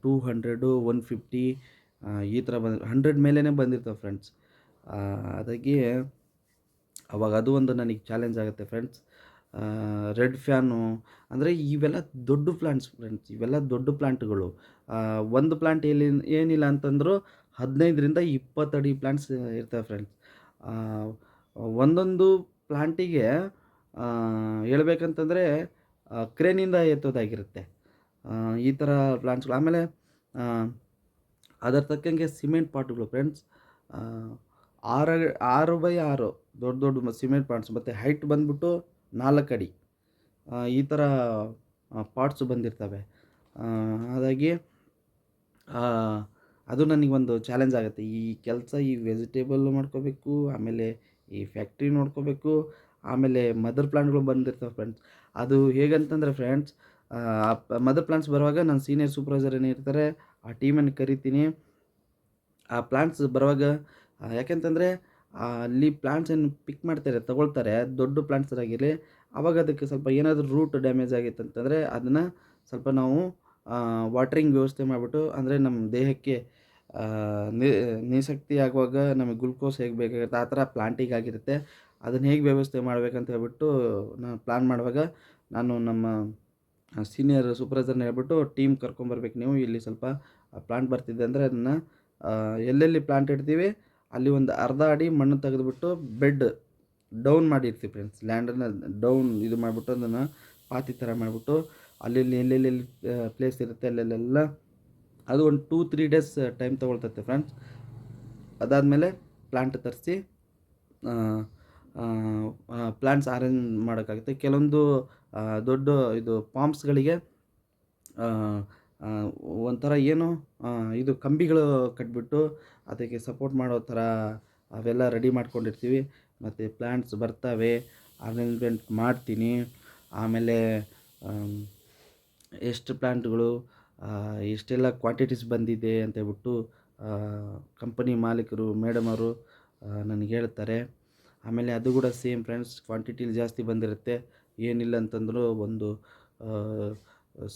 200, 150 ಈ ಥರ 100 ಮೇಲೇ ಬಂದಿರ್ತವೆ ಫ್ರೆಂಡ್ಸ್. ಅದಾಗಿ ಅವಾಗ ಅದು ಒಂದು ನನಗೆ ಚಾಲೆಂಜ್ ಆಗುತ್ತೆ ಫ್ರೆಂಡ್ಸ್. ರೆಡ್ ಫ್ಯಾನು ಅಂದರೆ ಇವೆಲ್ಲ ದೊಡ್ಡ ಪ್ಲಾಂಟ್ಸ್ ಫ್ರೆಂಡ್ಸ್, ಇವೆಲ್ಲ ದೊಡ್ಡ ಪ್ಲಾಂಟ್ಗಳು. ಒಂದು ಪ್ಲಾಂಟ್ ಏನಿಲ್ಲ ಅಂತಂದರೂ 15ರಿಂದ 20 ಅಡಿ ಪ್ಲಾಂಟ್ಸ್ ಇರ್ತವೆ ಫ್ರೆಂಡ್ಸ್. ಒಂದೊಂದು ಪ್ಲಾಂಟಿಗೆ ಹೇಳ್ಬೇಕಂತಂದರೆ ಕ್ರೇನಿಂದ ಎತ್ತೋದಾಗಿರುತ್ತೆ ಈ ಥರ ಪ್ಲಾಂಟ್ಸ್ಗಳು. ಆಮೇಲೆ ಅದರ ತಕ್ಕಂಗೆ ಸಿಮೆಂಟ್ ಪಾಟ್ಗಳು ಫ್ರೆಂಡ್ಸ್, 6x6 ದೊಡ್ಡ ಸಿಮೆಂಟ್ ಪಾಟ್ಸ್, ಮತ್ತು ಹೈಟ್ ಬಂದ್ಬಿಟ್ಟು 4 ಅಡಿ ಈ ಥರ ಪಾಟ್ಸ್ ಬಂದಿರ್ತವೆ. ಹಾಗಾಗಿ ಅದು ನನಗೊಂದು ಚಾಲೆಂಜ್ ಆಗುತ್ತೆ. ಈ ಕೆಲಸ, ಈ ವೆಜಿಟೇಬಲ್ ಮಾಡ್ಕೋಬೇಕು, ಆಮೇಲೆ ಈ ಫ್ಯಾಕ್ಟ್ರಿ ನೋಡ್ಕೋಬೇಕು, ಆಮೇಲೆ ಮದರ್ ಪ್ಲಾಂಟ್ಗಳು ಬಂದಿರ್ತವೆ ಫ್ರೆಂಡ್ಸ್. ಅದು ಹೇಗಂತಂದರೆ ಫ್ರೆಂಡ್ಸ್, ಮದರ್ ಪ್ಲಾಂಟ್ಸ್ ಬರುವಾಗ ನನ್ನ ಸೀನಿಯರ್ ಸೂಪರ್ವೈಸರ್ ಏನಿರ್ತಾರೆ ಆ ಟೀಮನ್ನು ಕರಿತೀನಿ. ಆ ಪ್ಲಾಂಟ್ಸ್ ಬರುವಾಗ ಯಾಕೆಂತಂದರೆ ಅಲ್ಲಿ ಪ್ಲಾಂಟ್ಸ್ ಏನು ಪಿಕ್ ಮಾಡ್ತಾರೆ, ತಗೊಳ್ತಾರೆ, ದೊಡ್ಡ ಪ್ಲಾಂಟ್ಸ್ ಆಗಿರಲಿ, ಆವಾಗ ಅದಕ್ಕೆ ಸ್ವಲ್ಪ ಏನಾದರೂ ರೂಟ್ ಡ್ಯಾಮೇಜ್ ಆಗಿತ್ತು ಅಂತಂದರೆ ಅದನ್ನು ಸ್ವಲ್ಪ ನಾವು ವಾಟ್ರಿಂಗ್ ವ್ಯವಸ್ಥೆ ಮಾಡಿಬಿಟ್ಟು, ಅಂದರೆ ನಮ್ಮ ದೇಹಕ್ಕೆ ನಿಶಕ್ತಿ ಆಗುವಾಗ ನಮಗೆ ಗ್ಲುಕೋಸ್ ಹೇಗೆ ಬೇಕಾಗುತ್ತೆ ಆ ಥರ ಪ್ಲಾಂಟಿಗೆ ಆಗಿರುತ್ತೆ. ಅದನ್ನು ಹೇಗೆ ವ್ಯವಸ್ಥೆ ಮಾಡಬೇಕಂತ ಹೇಳ್ಬಿಟ್ಟು ನಾನು ಪ್ಲ್ಯಾನ್ ಮಾಡುವಾಗ, ನಾನು ನಮ್ಮ ಸೀನಿಯರ್ ಸೂಪರ್ವೈಸರ್ನ ಹೇಳ್ಬಿಟ್ಟು ಟೀಮ್ ಕರ್ಕೊಂಬರ್ಬೇಕು ನೀವು, ಇಲ್ಲಿ ಸ್ವಲ್ಪ ಪ್ಲಾಂಟ್ ಬರ್ತಿದೆ ಅಂದರೆ ಅದನ್ನು ಎಲ್ಲೆಲ್ಲಿ ಪ್ಲಾಂಟ್ ಇಡ್ತೀವಿ ಅಲ್ಲಿ ಒಂದು ಅರ್ಧ ಅಡಿ ಮಣ್ಣು ತೆಗೆದುಬಿಟ್ಟು ಬೆಡ್ ಡೌನ್ ಮಾಡಿರ್ತೀವಿ ಫ್ರೆಂಡ್ಸ್. ಲ್ಯಾಂಡನ್ನು ಡೌನ್ ಇದು ಮಾಡಿಬಿಟ್ಟು ಅದನ್ನು ಪಾತಿ ಥರ ಮಾಡಿಬಿಟ್ಟು ಅಲ್ಲಿ ಎಲ್ಲೆಲ್ಲಿ ಪ್ಲೇಸ್ ಇರುತ್ತೆ ಅಲ್ಲೆಲ್ಲ ಅದು ಒಂದು 2-3 ಡೇಸ್ ಟೈಮ್ ತೊಗೊಳ್ತೈತೆ ಫ್ರೆಂಡ್ಸ್. ಅದಾದಮೇಲೆ ಪ್ಲಾಂಟ್ ತರಿಸಿ ಪ್ಲಾಂಟ್ಸ್ ಅರೇಂಜ್ ಮಾಡೋಕ್ಕಾಗುತ್ತೆ. ಕೆಲವೊಂದು ದೊಡ್ಡ ಇದು ಪಾಮ್ಸ್ಗಳಿಗೆ ಒಂಥರ ಏನು ಇದು ಕಂಬಿಗಳು ಕಟ್ಬಿಟ್ಟು ಅದಕ್ಕೆ ಸಪೋರ್ಟ್ ಮಾಡೋ ಥರ ಅವೆಲ್ಲ ರೆಡಿ ಮಾಡ್ಕೊಂಡಿರ್ತೀವಿ. ಮತ್ತು ಪ್ಲಾಂಟ್ಸ್ ಬರ್ತವೆ, ಅರೇಂಜ್ಮೆಂಟ್ ಮಾಡ್ತೀನಿ. ಆಮೇಲೆ ಎಷ್ಟು ಪ್ಲಾಂಟ್ಗಳು ಎಷ್ಟೆಲ್ಲ ಕ್ವಾಂಟಿಟೀಸ್ ಬಂದಿದೆ ಅಂತೇಳ್ಬಿಟ್ಟು ಕಂಪನಿ ಮಾಲೀಕರು ಮೇಡಮ್ ಅವರು ನನಗೆ ಹೇಳ್ತಾರೆ. ಆಮೇಲೆ ಅದು ಕೂಡ ಸೇಮ್ ಫ್ರೆಂಡ್ಸ್, ಕ್ವಾಂಟಿಟಿಲಿ ಜಾಸ್ತಿ ಬಂದಿರುತ್ತೆ. ಏನಿಲ್ಲ ಅಂತಂದರೂ ಒಂದು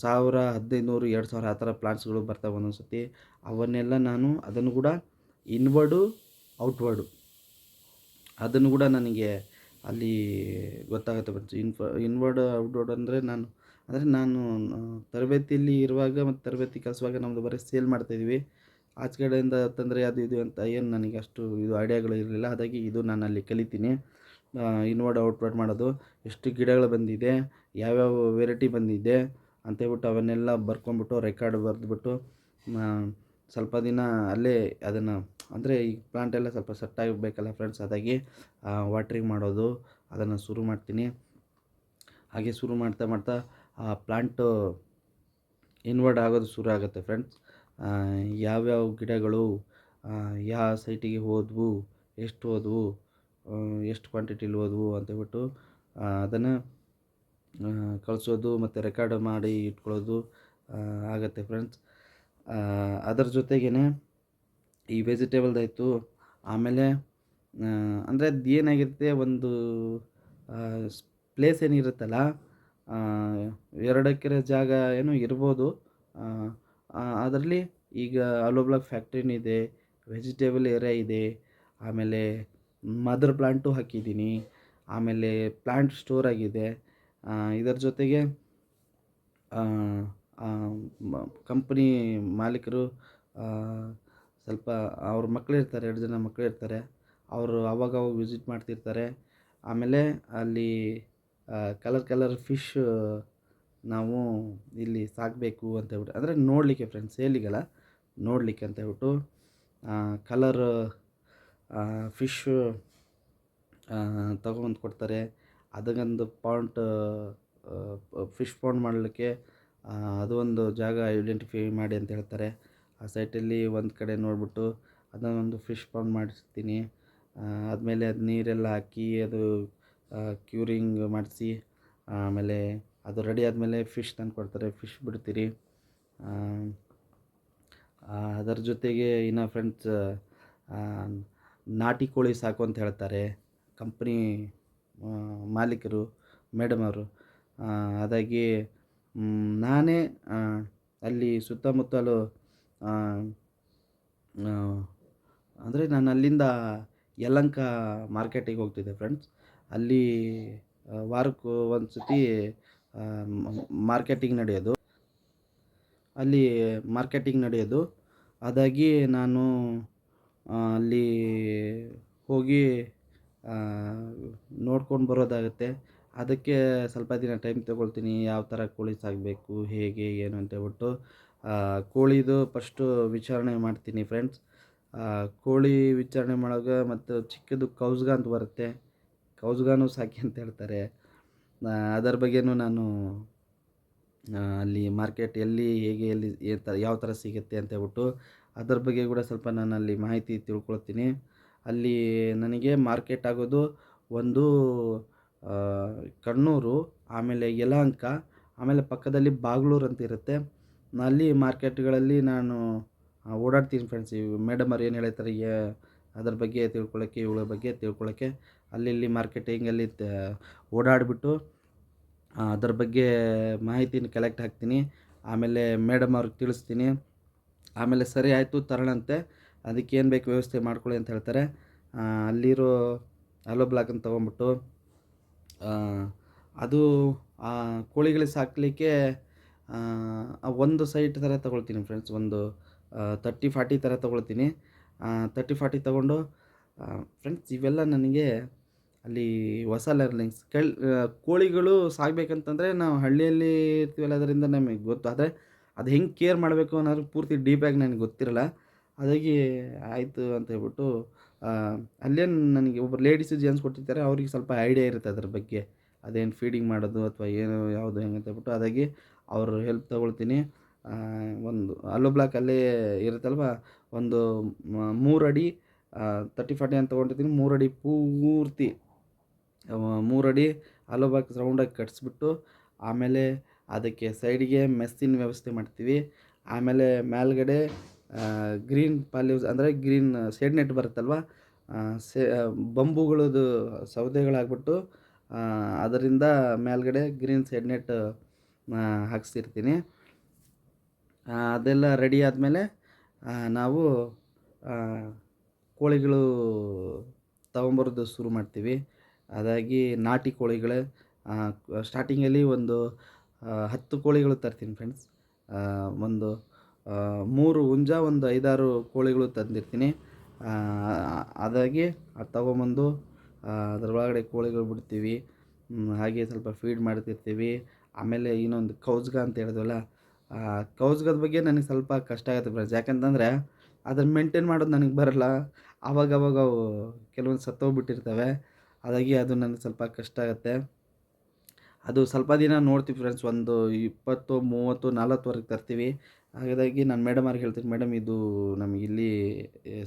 1000, 1500, 2000 ಆ ಥರ ಪ್ಲಾಂಟ್ಸ್ಗಳು ಬರ್ತವೆ ಒಂದೊಂದು ಸತಿ. ಅವನ್ನೆಲ್ಲ ನಾನು ಅದನ್ನು ಕೂಡ ಇನ್ವರ್ಡು ಔಟ್ವರ್ಡು ಅದನ್ನು ಕೂಡ ನನಗೆ ಅಲ್ಲಿ ಗೊತ್ತಾಗುತ್ತೆ ಫ್ರೆಂಡ್ಸ್. ಇನ್ವರ್ಡ್ ಔಟ್ವರ್ಡ್ ಅಂದರೆ ನಾನು ತರಬೇತಿಯಲ್ಲಿ ಇರುವಾಗ ಮತ್ತು ತರಬೇತಿ ಕಲಿಸುವಾಗ ನಮ್ಮದು ಬರೀ ಸೇಲ್ ಮಾಡ್ತಾಯಿದ್ವಿ. ಆಚೆ ಕಡೆಯಿಂದ ತಂದರೆ ಅದು ಇದು ಅಂತ ಏನು ನನಗೆ ಅಷ್ಟು ಇದು ಐಡಿಯಾಗಳು ಇರಲಿಲ್ಲ. ಹಾಗಾಗಿ ಇದು ನಾನು ಅಲ್ಲಿ ಕಲಿತೀನಿ. ಇನ್ವರ್ಡ್ ಔಟ್ವರ್ಡ್ ಮಾಡೋದು, ಎಷ್ಟು ಗಿಡಗಳು ಬಂದಿದೆ, ಯಾವ್ಯಾವ ವೆರೈಟಿ ಬಂದಿದೆ ಅಂತೇಳ್ಬಿಟ್ಟು ಅವನ್ನೆಲ್ಲ ಬರ್ಕೊಂಬಿಟ್ಟು ರೆಕಾರ್ಡ್ ಬರೆದ್ಬಿಟ್ಟು ಸ್ವಲ್ಪ ದಿನ ಅಲ್ಲೇ ಅದನ್ನು ಅಂದರೆ ಈ ಪ್ಲಾಂಟ್ ಎಲ್ಲ ಸ್ವಲ್ಪ ಸೆಟ್ ಆಗಬೇಕಲ್ಲ ಫ್ರೆಂಡ್ಸ್, ಅದಾಗಿ ವಾಟ್ರಿಂಗ್ ಮಾಡೋದು ಅದನ್ನು ಶುರು ಮಾಡ್ತೀನಿ. ಹಾಗೆ ಶುರು ಮಾಡ್ತಾ ಆ ಪ್ಲಾಂಟು ಇನ್ವರ್ಡ್ ಆಗೋದು ಶುರು ಆಗುತ್ತೆ ಫ್ರೆಂಡ್ಸ್. ಯಾವ್ಯಾವ ಗಿಡಗಳು ಯಾವ ಸೈಟಿಗೆ ಹೋದವು, ಎಷ್ಟು ಹೋದವು, ಎಷ್ಟು ಕ್ವಾಂಟಿಟಿಲಿ ಹೋದವು ಅಂತೇಳ್ಬಿಟ್ಟು ಅದನ್ನು ಕಳಿಸೋದು ಮತ್ತು ರೆಕಾರ್ಡ್ ಮಾಡಿ ಇಟ್ಕೊಳ್ಳೋದು ಆಗುತ್ತೆ ಫ್ರೆಂಡ್ಸ್. ಅದರ ಜೊತೆಗೇ ಈ ವೆಜಿಟೇಬಲ್ದಾಯಿತು. ಆಮೇಲೆ ಅಂದರೆ ಅದು ಏನಾಗಿರುತ್ತೆ, ಒಂದು ಪ್ಲೇಸ್ ಏನಿರುತ್ತಲ್ಲ, 2 ಎಕರೆ ಜಾಗ ಏನೋ ಇರ್ಬೋದು. ಅದರಲ್ಲಿ ಈಗ ಆಲೋ ಬ್ಲಾಕ್ ಫ್ಯಾಕ್ಟ್ರಿನೂ ಇದೆ, ವೆಜಿಟೇಬಲ್ ಏರಿಯಾ ಇದೆ, ಆಮೇಲೆ ಮದರ್ ಪ್ಲಾಂಟು ಹಾಕಿದ್ದೀನಿ, ಆಮೇಲೆ ಪ್ಲಾಂಟ್ ಸ್ಟೋರ್ ಆಗಿದೆ. ಇದರ ಜೊತೆಗೆ ಕಂಪ್ನಿ ಮಾಲೀಕರು ಸ್ವಲ್ಪ ಅವ್ರ ಮಕ್ಕಳಿರ್ತಾರೆ, 2 ಜನ ಮಕ್ಕಳಿರ್ತಾರೆ. ಅವರು ಅವಾಗವಾಗ ವಿಸಿಟ್ ಮಾಡ್ತಿರ್ತಾರೆ. ಆಮೇಲೆ ಅಲ್ಲಿ ಕಲರ್ ಫಿಶ್ ನಾವು ಇಲ್ಲಿ ಸಾಕಬೇಕು ಅಂತೇಳ್ಬಿಟ್ಟು, ಅಂದರೆ ನೋಡಲಿಕ್ಕೆ ಫ್ರೆಂಡ್ಸ್, ಸೇಲಿಗಲ್ಲ, ನೋಡಲಿಕ್ಕೆ ಅಂತೇಳ್ಬಿಟ್ಟು ಕಲರ್ ಫಿಶ್ಶು ತಗೊಂಬಂದು ಕೊಡ್ತಾರೆ. ಅದಕ್ಕೊಂದು ಪಾಂಟ್ ಫಿಶ್ ಪಾಂಡ್ ಮಾಡಲಿಕ್ಕೆ ಅದು ಒಂದು ಜಾಗ ಐಡೆಂಟಿಫೈ ಮಾಡಿ ಅಂತ ಹೇಳ್ತಾರೆ. ಆ ಸೈಟಲ್ಲಿ ಒಂದು ಕಡೆ ನೋಡಿಬಿಟ್ಟು ಅದನ್ನೊಂದು ಫಿಶ್ ಪಾಂಡ್ ಮಾಡಿಸ್ತೀನಿ. ಆದಮೇಲೆ ಅದು ನೀರೆಲ್ಲ ಹಾಕಿ ಅದು ಕ್ಯೂರಿಂಗ್ ಮಾಡಿಸಿ ಆಮೇಲೆ ಅದು ರೆಡಿ ಆದಮೇಲೆ ಫಿಶ್ ತಂದು ಕೊಡ್ತಾರೆ, ಫಿಶ್ ಬಿಡ್ತೀರಿ. ಅದರ ಜೊತೆಗೆ ಇನ್ನು ಫ್ರೆಂಡ್ಸ್ ನಾಟಿ ಕೋಳಿ ಸಾಕು ಅಂತ ಹೇಳ್ತಾರೆ ಕಂಪ್ನಿ ಮಾಲೀಕರು ಮೇಡಮ್ ಅವರು. ಅದಾಗಿ ನಾನೇ ಅಲ್ಲಿ ಸುತ್ತಮುತ್ತಲು ಅಂದರೆ ನಾನು ಅಲ್ಲಿಂದ ಯಲಹಂಕ ಮಾರ್ಕೆಟಿಗೆ ಹೋಗ್ತಿದ್ದೆ ಫ್ರೆಂಡ್ಸ್. ಅಲ್ಲಿ ವಾರಕ್ಕೆ ಒಂದು ಸತಿ ಮಾರ್ಕೆಟಿಂಗ್ ನಡೆಯೋದು. ಅದಾಗಿ ನಾನು ಅಲ್ಲಿ ಹೋಗಿ ನೋಡ್ಕೊಂಡು ಬರೋದಾಗುತ್ತೆ. ಅದಕ್ಕೆ ಸ್ವಲ್ಪ ದಿನ ಟೈಮ್ ತೊಗೊಳ್ತೀನಿ. ಯಾವ ಥರ ಕೋಳಿ ಸಾಕಬೇಕು, ಹೇಗೆ ಏನು ಅಂತೇಳ್ಬಿಟ್ಟು ಕೋಳಿದು ಫಸ್ಟು ವಿಚಾರಣೆ ಮಾಡ್ತೀನಿ ಫ್ರೆಂಡ್ಸ್. ಕೋಳಿ ವಿಚಾರಣೆ ಮಾಡುವಾಗ ಮತ್ತು ಚಿಕ್ಕದು ಕೌಸ್ಗ ಅಂತ ಬರುತ್ತೆ, ಕೌಸ್ಗಾನು ಸಾಕಿ ಅಂತ ಹೇಳ್ತಾರೆ. ಅದರ ಬಗ್ಗೆನೂ ನಾನು ಅಲ್ಲಿ ಮಾರ್ಕೆಟ್ ಎಲ್ಲಿ, ಹೇಗೆ, ಎಲ್ಲಿ ಯಾವ ಥರ ಸಿಗುತ್ತೆ ಅಂತೇಳ್ಬಿಟ್ಟು ಅದರ ಬಗ್ಗೆ ಕೂಡ ಸ್ವಲ್ಪ ನಾನು ಅಲ್ಲಿ ಮಾಹಿತಿ ತಿಳ್ಕೊಳ್ತೀನಿ. ಅಲ್ಲಿ ನನಗೆ ಮಾರ್ಕೆಟ್ ಆಗೋದು ಒಂದು ಕಣ್ಣೂರು, ಆಮೇಲೆ ಯಲಹಂಕ, ಆಮೇಲೆ ಪಕ್ಕದಲ್ಲಿ ಬಾಗ್ಲೂರು ಅಂತ ಇರುತ್ತೆ. ಅಲ್ಲಿ ಮಾರ್ಕೆಟ್ಗಳಲ್ಲಿ ನಾನು ಓಡಾಡ್ತೀನಿ ಫ್ರೆಂಡ್ಸ್. ಈ ಮೇಡಮ್ ಅವ್ರು ಏನು ಹೇಳ್ತಾರೆ ಅದ್ರ ಬಗ್ಗೆ ತಿಳ್ಕೊಳ್ಳೋಕ್ಕೆ, ಇವುಗಳ ಬಗ್ಗೆ ತಿಳ್ಕೊಳ್ಳೋಕ್ಕೆ ಅಲ್ಲಿ ಮಾರ್ಕೆಟಿಂಗಲ್ಲಿ ಓಡಾಡಿಬಿಟ್ಟು ಅದ್ರ ಬಗ್ಗೆ ಮಾಹಿತಿನ ಕಲೆಕ್ಟ್ ಹಾಕ್ತೀನಿ. ಆಮೇಲೆ ಮೇಡಮ್ ಅವ್ರಿಗೆ ತಿಳಿಸ್ತೀನಿ. ಆಮೇಲೆ ಸರಿ ಆಯಿತು ತರೋಣಂತೆ, ಅದಕ್ಕೇನು ಬೇಕು ವ್ಯವಸ್ಥೆ ಮಾಡ್ಕೊಳ್ಳಿ ಅಂತ ಹೇಳ್ತಾರೆ. ಅಲ್ಲಿರೋ ಆಲೋ ಬ್ಲಾಕನ್ನು ತೊಗೊಂಬಿಟ್ಟು ಅದು ಕೋಳಿಗಳಿಗೆ ಸಾಕಲಿಕ್ಕೆ ಒಂದು ಸೈಟ್ ಥರ ತೊಗೊಳ್ತೀನಿ ಫ್ರೆಂಡ್ಸ್. ಒಂದು 30-40 ಥರ ತೊಗೊಳ್ತೀನಿ. 30-40 ತೊಗೊಂಡು ಫ್ರೆಂಡ್ಸ್ ಇವೆಲ್ಲ ನನಗೆ ಅಲ್ಲಿ ಹೊಸ ಲರ್ನಿಂಗ್ಸ್. ಕೋಳಿಗಳು ಸಾಕಬೇಕಂತಂದರೆ ನಾವು ಹಳ್ಳಿಯಲ್ಲಿ ಇರ್ತೀವಲ್ಲ, ಅದರಿಂದ ನಮಗೆ ಗೊತ್ತು. ಆದರೆ ಅದು ಹೆಂಗೆ ಕೇರ್ ಮಾಡಬೇಕು ಅನ್ನೋದು ಪೂರ್ತಿ ಡೀಪಾಗಿ ನನಗೆ ಗೊತ್ತಿರಲ್ಲ. ಹಾಗಾಗಿ ಆಯಿತು ಅಂತ ಹೇಳ್ಬಿಟ್ಟು ಅಲ್ಲೇ ನನಗೆ ಒಬ್ಬರು ಲೇಡೀಸು ಜೆಂಟ್ಸ್ ಕೊಟ್ಟಿರ್ತಾರೆ. ಅವ್ರಿಗೆ ಸ್ವಲ್ಪ ಐಡಿಯಾ ಇರುತ್ತೆ ಅದ್ರ ಬಗ್ಗೆ. ಅದೇನು ಫೀಡಿಂಗ್ ಮಾಡೋದು ಅಥವಾ ಏನು ಯಾವುದು ಹೆಂಗೆ ಅಂತ ಹೇಳ್ಬಿಟ್ಟು, ಹಾಗಾಗಿ ಅವ್ರ ಹೆಲ್ಪ್ ತೊಗೊಳ್ತೀನಿ. ಒಂದು ಅಲ್ಲೋ ಬ್ಲಾಕ್ ಅಲ್ಲೇ ಇರುತ್ತಲ್ವ, ಒಂದು 3 ಅಡಿ 30-40 ಅಂತ ತೊಗೊಂಡಿರ್ತೀನಿ. 3 ಅಡಿ ಪೂರ್ತಿ 3 ಅಡಿ ಅಲ್ಲೋ ಬ್ಲಾಕ್ ರೌಂಡಾಗಿ ಕಟ್ಸ್ಬಿಟ್ಟು, ಆಮೇಲೆ ಅದಕ್ಕೆ ಸೈಡಿಗೆ ಮೆಸ್ಸಿನ ವ್ಯವಸ್ಥೆ ಮಾಡ್ತೀವಿ. ಆಮೇಲೆ ಮೇಲ್ಗಡೆ ಗ್ರೀನ್ ಪಾಲಿವ್ಸ್ ಅಂದರೆ ಗ್ರೀನ್ ಶೇಡ್ ನೆಟ್ ಬರುತ್ತಲ್ವ, ಬಂಬುಗಳದ್ದು ಸೌದೆಗಳಾಗ್ಬಿಟ್ಟು ಅದರಿಂದ ಮೇಲ್ಗಡೆ ಗ್ರೀನ್ ಶೇಡ್ ನೆಟ್ ಹಾಕ್ಸಿರ್ತೀನಿ. ಅದೆಲ್ಲ ರೆಡಿ ಆದಮೇಲೆ ನಾವು ಕೋಳಿಗಳು ತಗೊಂಬರೋದು ಶುರು ಮಾಡ್ತೀವಿ. ಅದಾಗಿ ನಾಟಿ ಕೋಳಿಗಳೇ ಸ್ಟಾರ್ಟಿಂಗಲ್ಲಿ ಒಂದು 10 ಕೋಳಿಗಳು ತರ್ತೀನಿ ಫ್ರೆಂಡ್ಸ್. ಒಂದು 3 ಹುಂಜ, ಒಂದು 5-6 ಕೋಳಿಗಳು ತಂದಿರ್ತೀನಿ. ಅದಾಗಿ ಅದು ತಗೊಂಬಂದು ಅದರೊಳಗಡೆ ಕೋಳಿಗಳು ಬಿಡ್ತೀವಿ. ಹಾಗೆ ಸ್ವಲ್ಪ ಫೀಡ್ ಮಾಡ್ತಿರ್ತೀವಿ. ಆಮೇಲೆ ಇನ್ನೊಂದು ಕೌಜ್ಗ ಅಂತ ಹೇಳಿದ್ವಲ್ಲ, ಕೌಜ್ಗದ ಬಗ್ಗೆ ನನಗೆ ಸ್ವಲ್ಪ ಕಷ್ಟ ಆಗುತ್ತೆ ಫ್ರೆಂಡ್ಸ್. ಯಾಕಂತಂದರೆ ಅದನ್ನ ಮೇಂಟೈನ್ ಮಾಡೋದು ನನಗೆ ಬರಲ್ಲ. ಆವಾಗವಾಗ ಅವು ಕೆಲವೊಂದು ಸತ್ತೋಗ್ಬಿಟ್ಟಿರ್ತವೆ. ಹಾಗಾಗಿ ಅದು ನನಗೆ ಸ್ವಲ್ಪ ಕಷ್ಟ ಆಗುತ್ತೆ. ಅದು ಸ್ವಲ್ಪ ದಿನ ನೋಡ್ತೀವಿ ಫ್ರೆಂಡ್ಸ್. ಒಂದು 20, 30, 40ವರೆಗೆ ತರ್ತೀವಿ. ಹಾಗಾಗಿ ನಾನು ಮೇಡಮ್ ಅವ್ರಿಗೆ ಹೇಳ್ತೀನಿ, ಮೇಡಮ್ ಇದು ನಮಗಿಲ್ಲಿ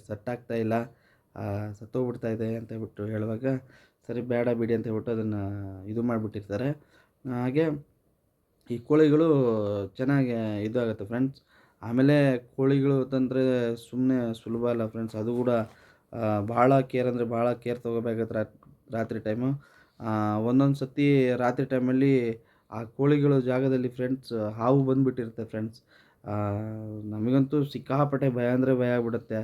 ಸೆಟ್ ಆಗ್ತಾ ಇಲ್ಲ, ಸತ್ತೋಗ್ಬಿಡ್ತಾ ಇದೆ ಅಂತ ಹೇಳ್ಬಿಟ್ಟು ಹೇಳುವಾಗ, ಸರಿ ಬೇಡ ಬಿಡಿ ಅಂತ ಹೇಳ್ಬಿಟ್ಟು ಅದನ್ನು ಇದು ಮಾಡಿಬಿಟ್ಟಿರ್ತಾರೆ. ಹಾಗೆ ಈ ಕೋಳಿಗಳು ಚೆನ್ನಾಗಿ ಇದಾಗುತ್ತೆ ಫ್ರೆಂಡ್ಸ್. ಆಮೇಲೆ ಕೋಳಿಗಳು ತಂದರೆ ಸುಮ್ಮನೆ ಸುಲಭ ಅಲ್ಲ ಫ್ರೆಂಡ್ಸ್. ಅದು ಕೂಡ ಭಾಳ ಕೇರ್ ಅಂದರೆ ಭಾಳ ಕೇರ್ ತೊಗೋಬೇಕಾಗುತ್ತೆ ರಾತ್ರಿ ಟೈಮು. ಒಂದೊಂದು ಸತಿ ರಾತ್ರಿ ಟೈಮಲ್ಲಿ ಆ ಕೋಳಿಗಳ ಜಾಗದಲ್ಲಿ ಫ್ರೆಂಡ್ಸ್ ಹಾವು ಬಂದುಬಿಟ್ಟಿರುತ್ತೆ ಫ್ರೆಂಡ್ಸ್. ನಮಗಂತೂ ಸಿಕ್ಕಾಪಟ್ಟೆ ಭಯ ಅಂದರೆ ಭಯ ಆಗ್ಬಿಡುತ್ತೆ.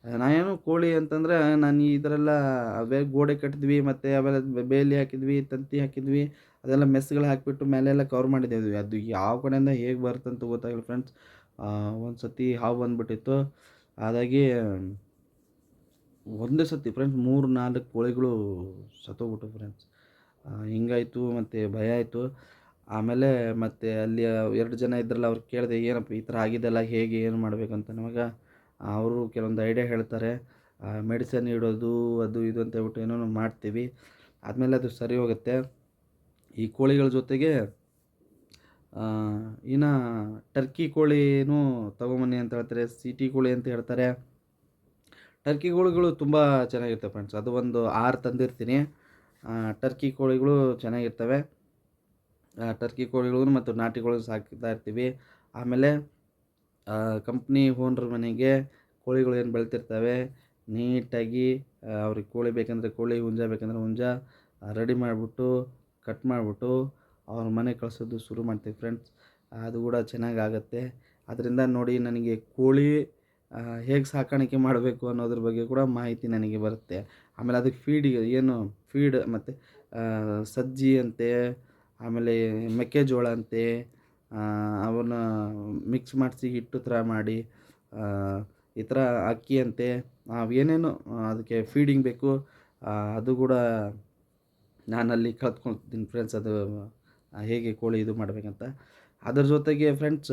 ನಾನೇನು ಕೋಳಿ ಅಂತಂದರೆ ನಾನು ಈ ಥರ ಎಲ್ಲ ಅವೇ ಗೋಡೆ ಕಟ್ಟಿದ್ವಿ, ಮತ್ತು ಆಮೇಲೆ ಬೇಲಿ ಹಾಕಿದ್ವಿ, ತಂತಿ ಹಾಕಿದ್ವಿ, ಅದೆಲ್ಲ ಮೆಸ್ಗಳು ಹಾಕಿಬಿಟ್ಟು ಮೇಲೆಲ್ಲ ಕವರ್ ಮಾಡಿದ್ದೀವಿ. ಅದು ಯಾವ ಕಡೆಯಿಂದ ಹೇಗೆ ಬರುತ್ತಂತ ಗೊತ್ತಾಗಿಲ್ಲ ಫ್ರೆಂಡ್ಸ್. ಒಂದು ಸತಿ ಹಾವು ಬಂದುಬಿಟ್ಟಿತ್ತು. ಹಾಗಾಗಿ ಒಂದೇ ಸತಿ ಫ್ರೆಂಡ್ಸ್ 3-4 ಕೋಳಿಗಳು ಸತ್ತೋಗ್ಬಿಟ್ಟು ಫ್ರೆಂಡ್ಸ್. ಹಿಂಗಾಯಿತು, ಮತ್ತು ಭಯ ಆಯಿತು. ಆಮೇಲೆ ಮತ್ತೆ ಅಲ್ಲಿ 2 ಜನ ಇದ್ರಲ್ಲ, ಅವ್ರು ಕೇಳಿದೆ, ಏನಪ್ಪ ಈ ಥರ ಆಗಿದ್ದೆಲ್ಲ ಹೇಗೆ ಏನು ಮಾಡಬೇಕಂತ. ನಮಗೆ ಅವರು ಕೆಲವೊಂದು ಐಡಿಯಾ ಹೇಳ್ತಾರೆ. ಮೆಡಿಸನ್ ಇಡೋದು ಅದು ಇದು ಅಂತ ಹೇಳ್ಬಿಟ್ಟು ಏನೇನೋ ಮಾಡ್ತೀವಿ. ಆದಮೇಲೆ ಅದು ಸರಿ ಹೋಗುತ್ತೆ. ಈ ಕೋಳಿಗಳ ಜೊತೆಗೆ ಇನ್ನು ಟರ್ಕಿ ಕೋಳಿನೂ ತೊಗೊಂಬನ್ನಿ ಅಂತ ಹೇಳ್ತಾರೆ. ಸಿಟಿ ಕೋಳಿ ಅಂತ ಹೇಳ್ತಾರೆ. ಟರ್ಕಿ ಕೋಳಿಗಳು ತುಂಬ ಚೆನ್ನಾಗಿರ್ತವೆ ಫ್ರೆಂಡ್ಸ್. ಅದು ಒಂದು 6 ತಂದಿರ್ತೀನಿ. ಟರ್ಕಿ ಕೋಳಿಗಳು ಚೆನ್ನಾಗಿರ್ತವೆ. ಟರ್ಕಿ ಕೋಳಿಗಳು ಮತ್ತು ನಾಟಿ ಕೋಳಿ ಸಾಕ್ತಾ ಇರ್ತೀವಿ. ಆಮೇಲೆ ಕಂಪ್ನಿ ಓನರ್ ಮನೆಗೆ ಕೋಳಿಗಳು ಏನು ಬೆಳ್ತಿರ್ತವೆ, ನೀಟಾಗಿ ಅವ್ರಿಗೆ ಕೋಳಿ ಬೇಕಂದರೆ ಕೋಳಿ, ಹುಂಜ ಬೇಕಂದರೆ ಹುಂಜ ರೆಡಿ ಮಾಡಿಬಿಟ್ಟು ಕಟ್ ಮಾಡಿಬಿಟ್ಟು ಅವ್ರ ಮನೆಗೆ ಕಳಿಸೋದು ಶುರು ಮಾಡ್ತೀವಿ ಫ್ರೆಂಡ್ಸ್. ಅದು ಕೂಡ ಚೆನ್ನಾಗಾಗತ್ತೆ. ಅದರಿಂದ ನೋಡಿ ನನಗೆ ಕೋಳಿ ಹೇಗೆ ಸಾಕಾಣಿಕೆ ಮಾಡಬೇಕು ಅನ್ನೋದ್ರ ಬಗ್ಗೆ ಕೂಡ ಮಾಹಿತಿ ನನಗೆ ಬರುತ್ತೆ. ಆಮೇಲೆ ಅದಕ್ಕೆ ಫೀಡಿಗೆ ಏನು ಫೀಡ್ ಮತ್ತು ಸಜ್ಜಿ ಅಂತೆ, ಆಮೇಲೆ ಮೆಕ್ಕೆಜೋಳ ಅಂತೆ, ಅವನ್ನ ಮಿಕ್ಸ್ ಮಾಡಿಸಿ ಹಿಟ್ಟು ಥರ ಮಾಡಿ ಈ ಥರ ಅಕ್ಕಿ ಅಂತೆ, ಏನೇನು ಅದಕ್ಕೆ ಫೀಡಿಂಗ್ ಬೇಕು ಅದು ಕೂಡ ನಾನಲ್ಲಿ ಕಲ್ತ್ಕೊಳ್ತೀನಿ ಫ್ರೆಂಡ್ಸ್. ಅದು ಹೇಗೆ ಕೋಳಿ ಇದು ಮಾಡಬೇಕಂತ. ಅದ್ರ ಜೊತೆಗೆ ಫ್ರೆಂಡ್ಸ್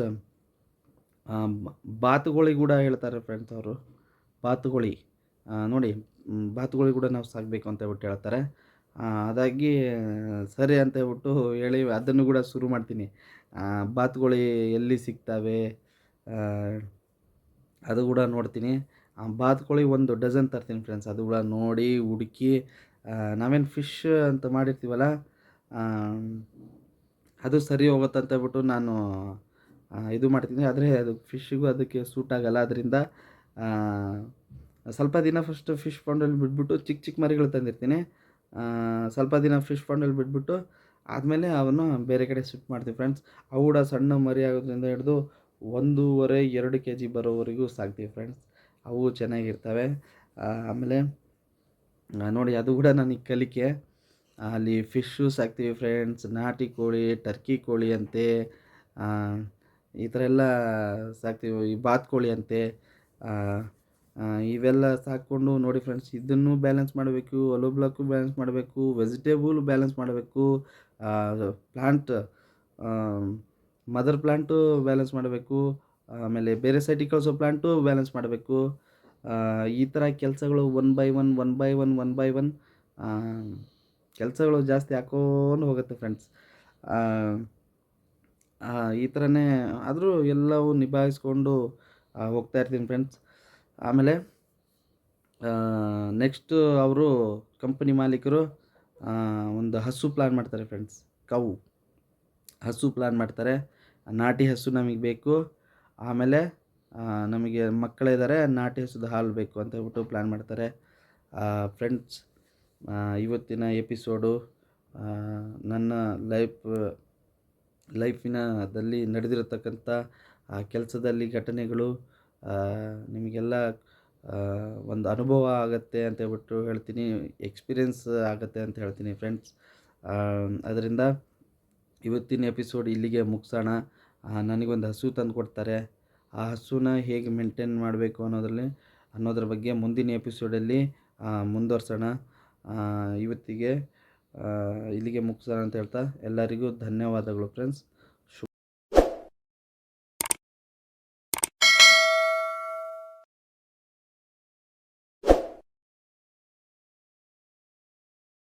ಬಾತುಕೋಳಿ ಕೂಡ ಹೇಳ್ತಾರೆ ಫ್ರೆಂಡ್ಸ್ ಅವರು. ಬಾತುಕೋಳಿ ನೋಡಿ, ಬಾತುಕೋಳಿ ಕೂಡ ನಾವು ಸಾಕಬೇಕು ಅಂತ ಹೇಳ್ಬಿಟ್ಟು ಹೇಳ್ತಾರೆ. ಅದಾಗಿ ಸರಿ ಅಂತ ಹೇಳ್ಬಿಟ್ಟು ಹೇಳಿ ಅದನ್ನು ಕೂಡ ಶುರು ಮಾಡ್ತೀನಿ. ಬಾತುಕೋಳಿ ಎಲ್ಲಿ ಸಿಗ್ತವೆ ಅದು ಕೂಡ ನೋಡ್ತೀನಿ. ಬಾತುಕೋಳಿ ಒಂದು ಡಜನ್ ತರ್ತೀನಿ ಫ್ರೆಂಡ್ಸ್. ಅದು ಕೂಡ ನೋಡಿ ಹುಡುಕಿ, ನಾವೇನು ಫಿಶ್ ಅಂತ ಮಾಡಿರ್ತೀವಲ್ಲ, ಅದು ಸರಿ ಹೋಗುತ್ತೆ ಅಂತ ಹೇಳ್ಬಿಟ್ಟು ನಾನು ಇದು ಮಾಡ್ತೀನಿ. ಆದರೆ ಅದು ಫಿಶ್ಶಿಗೂ ಅದಕ್ಕೆ ಸೂಟ್ ಆಗಲ್ಲ. ಅದರಿಂದ ಸ್ವಲ್ಪ ದಿನ ಫಸ್ಟ್ ಫಿಶ್ ಪಾಂಡಲ್ಲಿ ಬಿಟ್ಬಿಟ್ಟು ಚಿಕ್ಕ ಚಿಕ್ಕ ಮರಿಗಳು ತಂದಿರ್ತೀನಿ. ಸ್ವಲ್ಪ ದಿನ ಫಿಶ್ ಪಾಂಡಲ್ಲಿ ಬಿಟ್ಬಿಟ್ಟು ಆದಮೇಲೆ ಅವನ್ನು ಬೇರೆ ಕಡೆ ಶಿಫ್ಟ್ ಮಾಡ್ತೀವಿ ಫ್ರೆಂಡ್ಸ್. ಅವು ಕೂಡ ಸಣ್ಣ ಮರಿ ಆಗೋದ್ರಿಂದ ಹಿಡಿದು 1.5-2 kg ಬರೋವರೆಗೂ ಸಾಕ್ತೀವಿ ಫ್ರೆಂಡ್ಸ್. ಅವು ಚೆನ್ನಾಗಿರ್ತವೆ. ಆಮೇಲೆ ನೋಡಿ ಅದು ಕೂಡ ನನಗೆ ಕಲಿಕೆ. ಅಲ್ಲಿ ಫಿಶ್ಶು ಸಾಕ್ತೀವಿ ಫ್ರೆಂಡ್ಸ್, ನಾಟಿ ಕೋಳಿ, ಟರ್ಕಿ ಕೋಳಿ ಅಂತೆ, ಆ, ಈ ಥರ ಎಲ್ಲ ಸಾಕ್ತೀವಿ. ಈ ಬಾತುಕೋಳಿ ಅಂತೆ, ಆ, ಇವೆಲ್ಲ ಸಾಕ್ಕೊಂಡು ನೋಡಿ ಫ್ರೆಂಡ್ಸ್, ಇದನ್ನು ಬ್ಯಾಲೆನ್ಸ್ ಮಾಡಬೇಕು, ಅಲೋ ಬ್ಲಾಕು ಬ್ಯಾಲೆನ್ಸ್ ಮಾಡಬೇಕು, ವೆಜಿಟೇಬಲ್ ಬ್ಯಾಲೆನ್ಸ್ ಮಾಡಬೇಕು, ಪ್ಲಾಂಟ್ ಮದರ್ ಪ್ಲಾಂಟು ಬ್ಯಾಲೆನ್ಸ್ ಮಾಡಬೇಕು, ಆಮೇಲೆ ಬೇರೆ ಸೈಟಿಗೆ ಕಳಿಸೋ ಪ್ಲಾಂಟು ಬ್ಯಾಲೆನ್ಸ್ ಮಾಡಬೇಕು. ಈ ಥರ ಕೆಲಸಗಳು one by one one by one one by one ಕೆಲಸಗಳು ಜಾಸ್ತಿ ಹಾಕ್ಕೊಂಡು ಹೋಗುತ್ತೆ ಫ್ರೆಂಡ್ಸ್. ಈ ಥರನೇ ಆದರೂ ಎಲ್ಲವೂ ನಿಭಾಯಿಸ್ಕೊಂಡು ಹೋಗ್ತಾ ಇರ್ತೀನಿ ಫ್ರೆಂಡ್ಸ್. ಆಮೇಲೆ ನೆಕ್ಸ್ಟು ಅವರು ಕಂಪನಿ ಮಾಲೀಕರು ಒಂದು ಹಸು ಪ್ಲ್ಯಾನ್ ಮಾಡ್ತಾರೆ ಫ್ರೆಂಡ್ಸ್. ಹಸು ಪ್ಲ್ಯಾನ್ ಮಾಡ್ತಾರೆ. ನಾಟಿ ಹಸು ನಮಗೆ ಬೇಕು, ಆಮೇಲೆ ನಮಗೆ ಮಕ್ಕಳಿದ್ದಾರೆ, ನಾಟಿ ಹಸುದ ಹಾಲು ಬೇಕು ಅಂತ ಹೇಳ್ಬಿಟ್ಟು ಪ್ಲ್ಯಾನ್ ಮಾಡ್ತಾರೆ. ಫ್ರೆಂಡ್ಸ್, ಇವತ್ತಿನ ಎಪಿಸೋಡು ನನ್ನ ಲೈಫಿನಲ್ಲಿ ನಡೆದಿರತಕ್ಕಂಥ ಕೆಲಸದಲ್ಲಿ ಘಟನೆಗಳು ನಿಮಗೆಲ್ಲ ಒಂದು ಅನುಭವ ಆಗುತ್ತೆ ಅಂತ ಹೇಳ್ಬಿಟ್ಟು ಹೇಳ್ತೀನಿ, ಎಕ್ಸ್ಪೀರಿಯೆನ್ಸ್ ಆಗುತ್ತೆ ಅಂತ ಹೇಳ್ತೀನಿ ಫ್ರೆಂಡ್ಸ್. ಅದರಿಂದ ಇವತ್ತಿನ ಎಪಿಸೋಡ್ ಇಲ್ಲಿಗೆ ಮುಗಿಸೋಣ. ನನಗೊಂದು ಹಸು ತಂದು ಕೊಡ್ತಾರೆ, ಆ ಹಸುನ ಹೇಗೆ ಮೇಂಟೈನ್ ಮಾಡಬೇಕು ಅನ್ನೋದ್ರ ಬಗ್ಗೆ ಮುಂದಿನ ಎಪಿಸೋಡಲ್ಲಿ ಮುಂದುವರ್ಸೋಣ. ಇವತ್ತಿಗೆ ಇಲ್ಲಿಗೆ ಮುಗಿಸೋಣ ಅಂತ ಹೇಳ್ತಾ ಎಲ್ಲರಿಗೂ ಧನ್ಯವಾದಗಳು ಫ್ರೆಂಡ್ಸ್.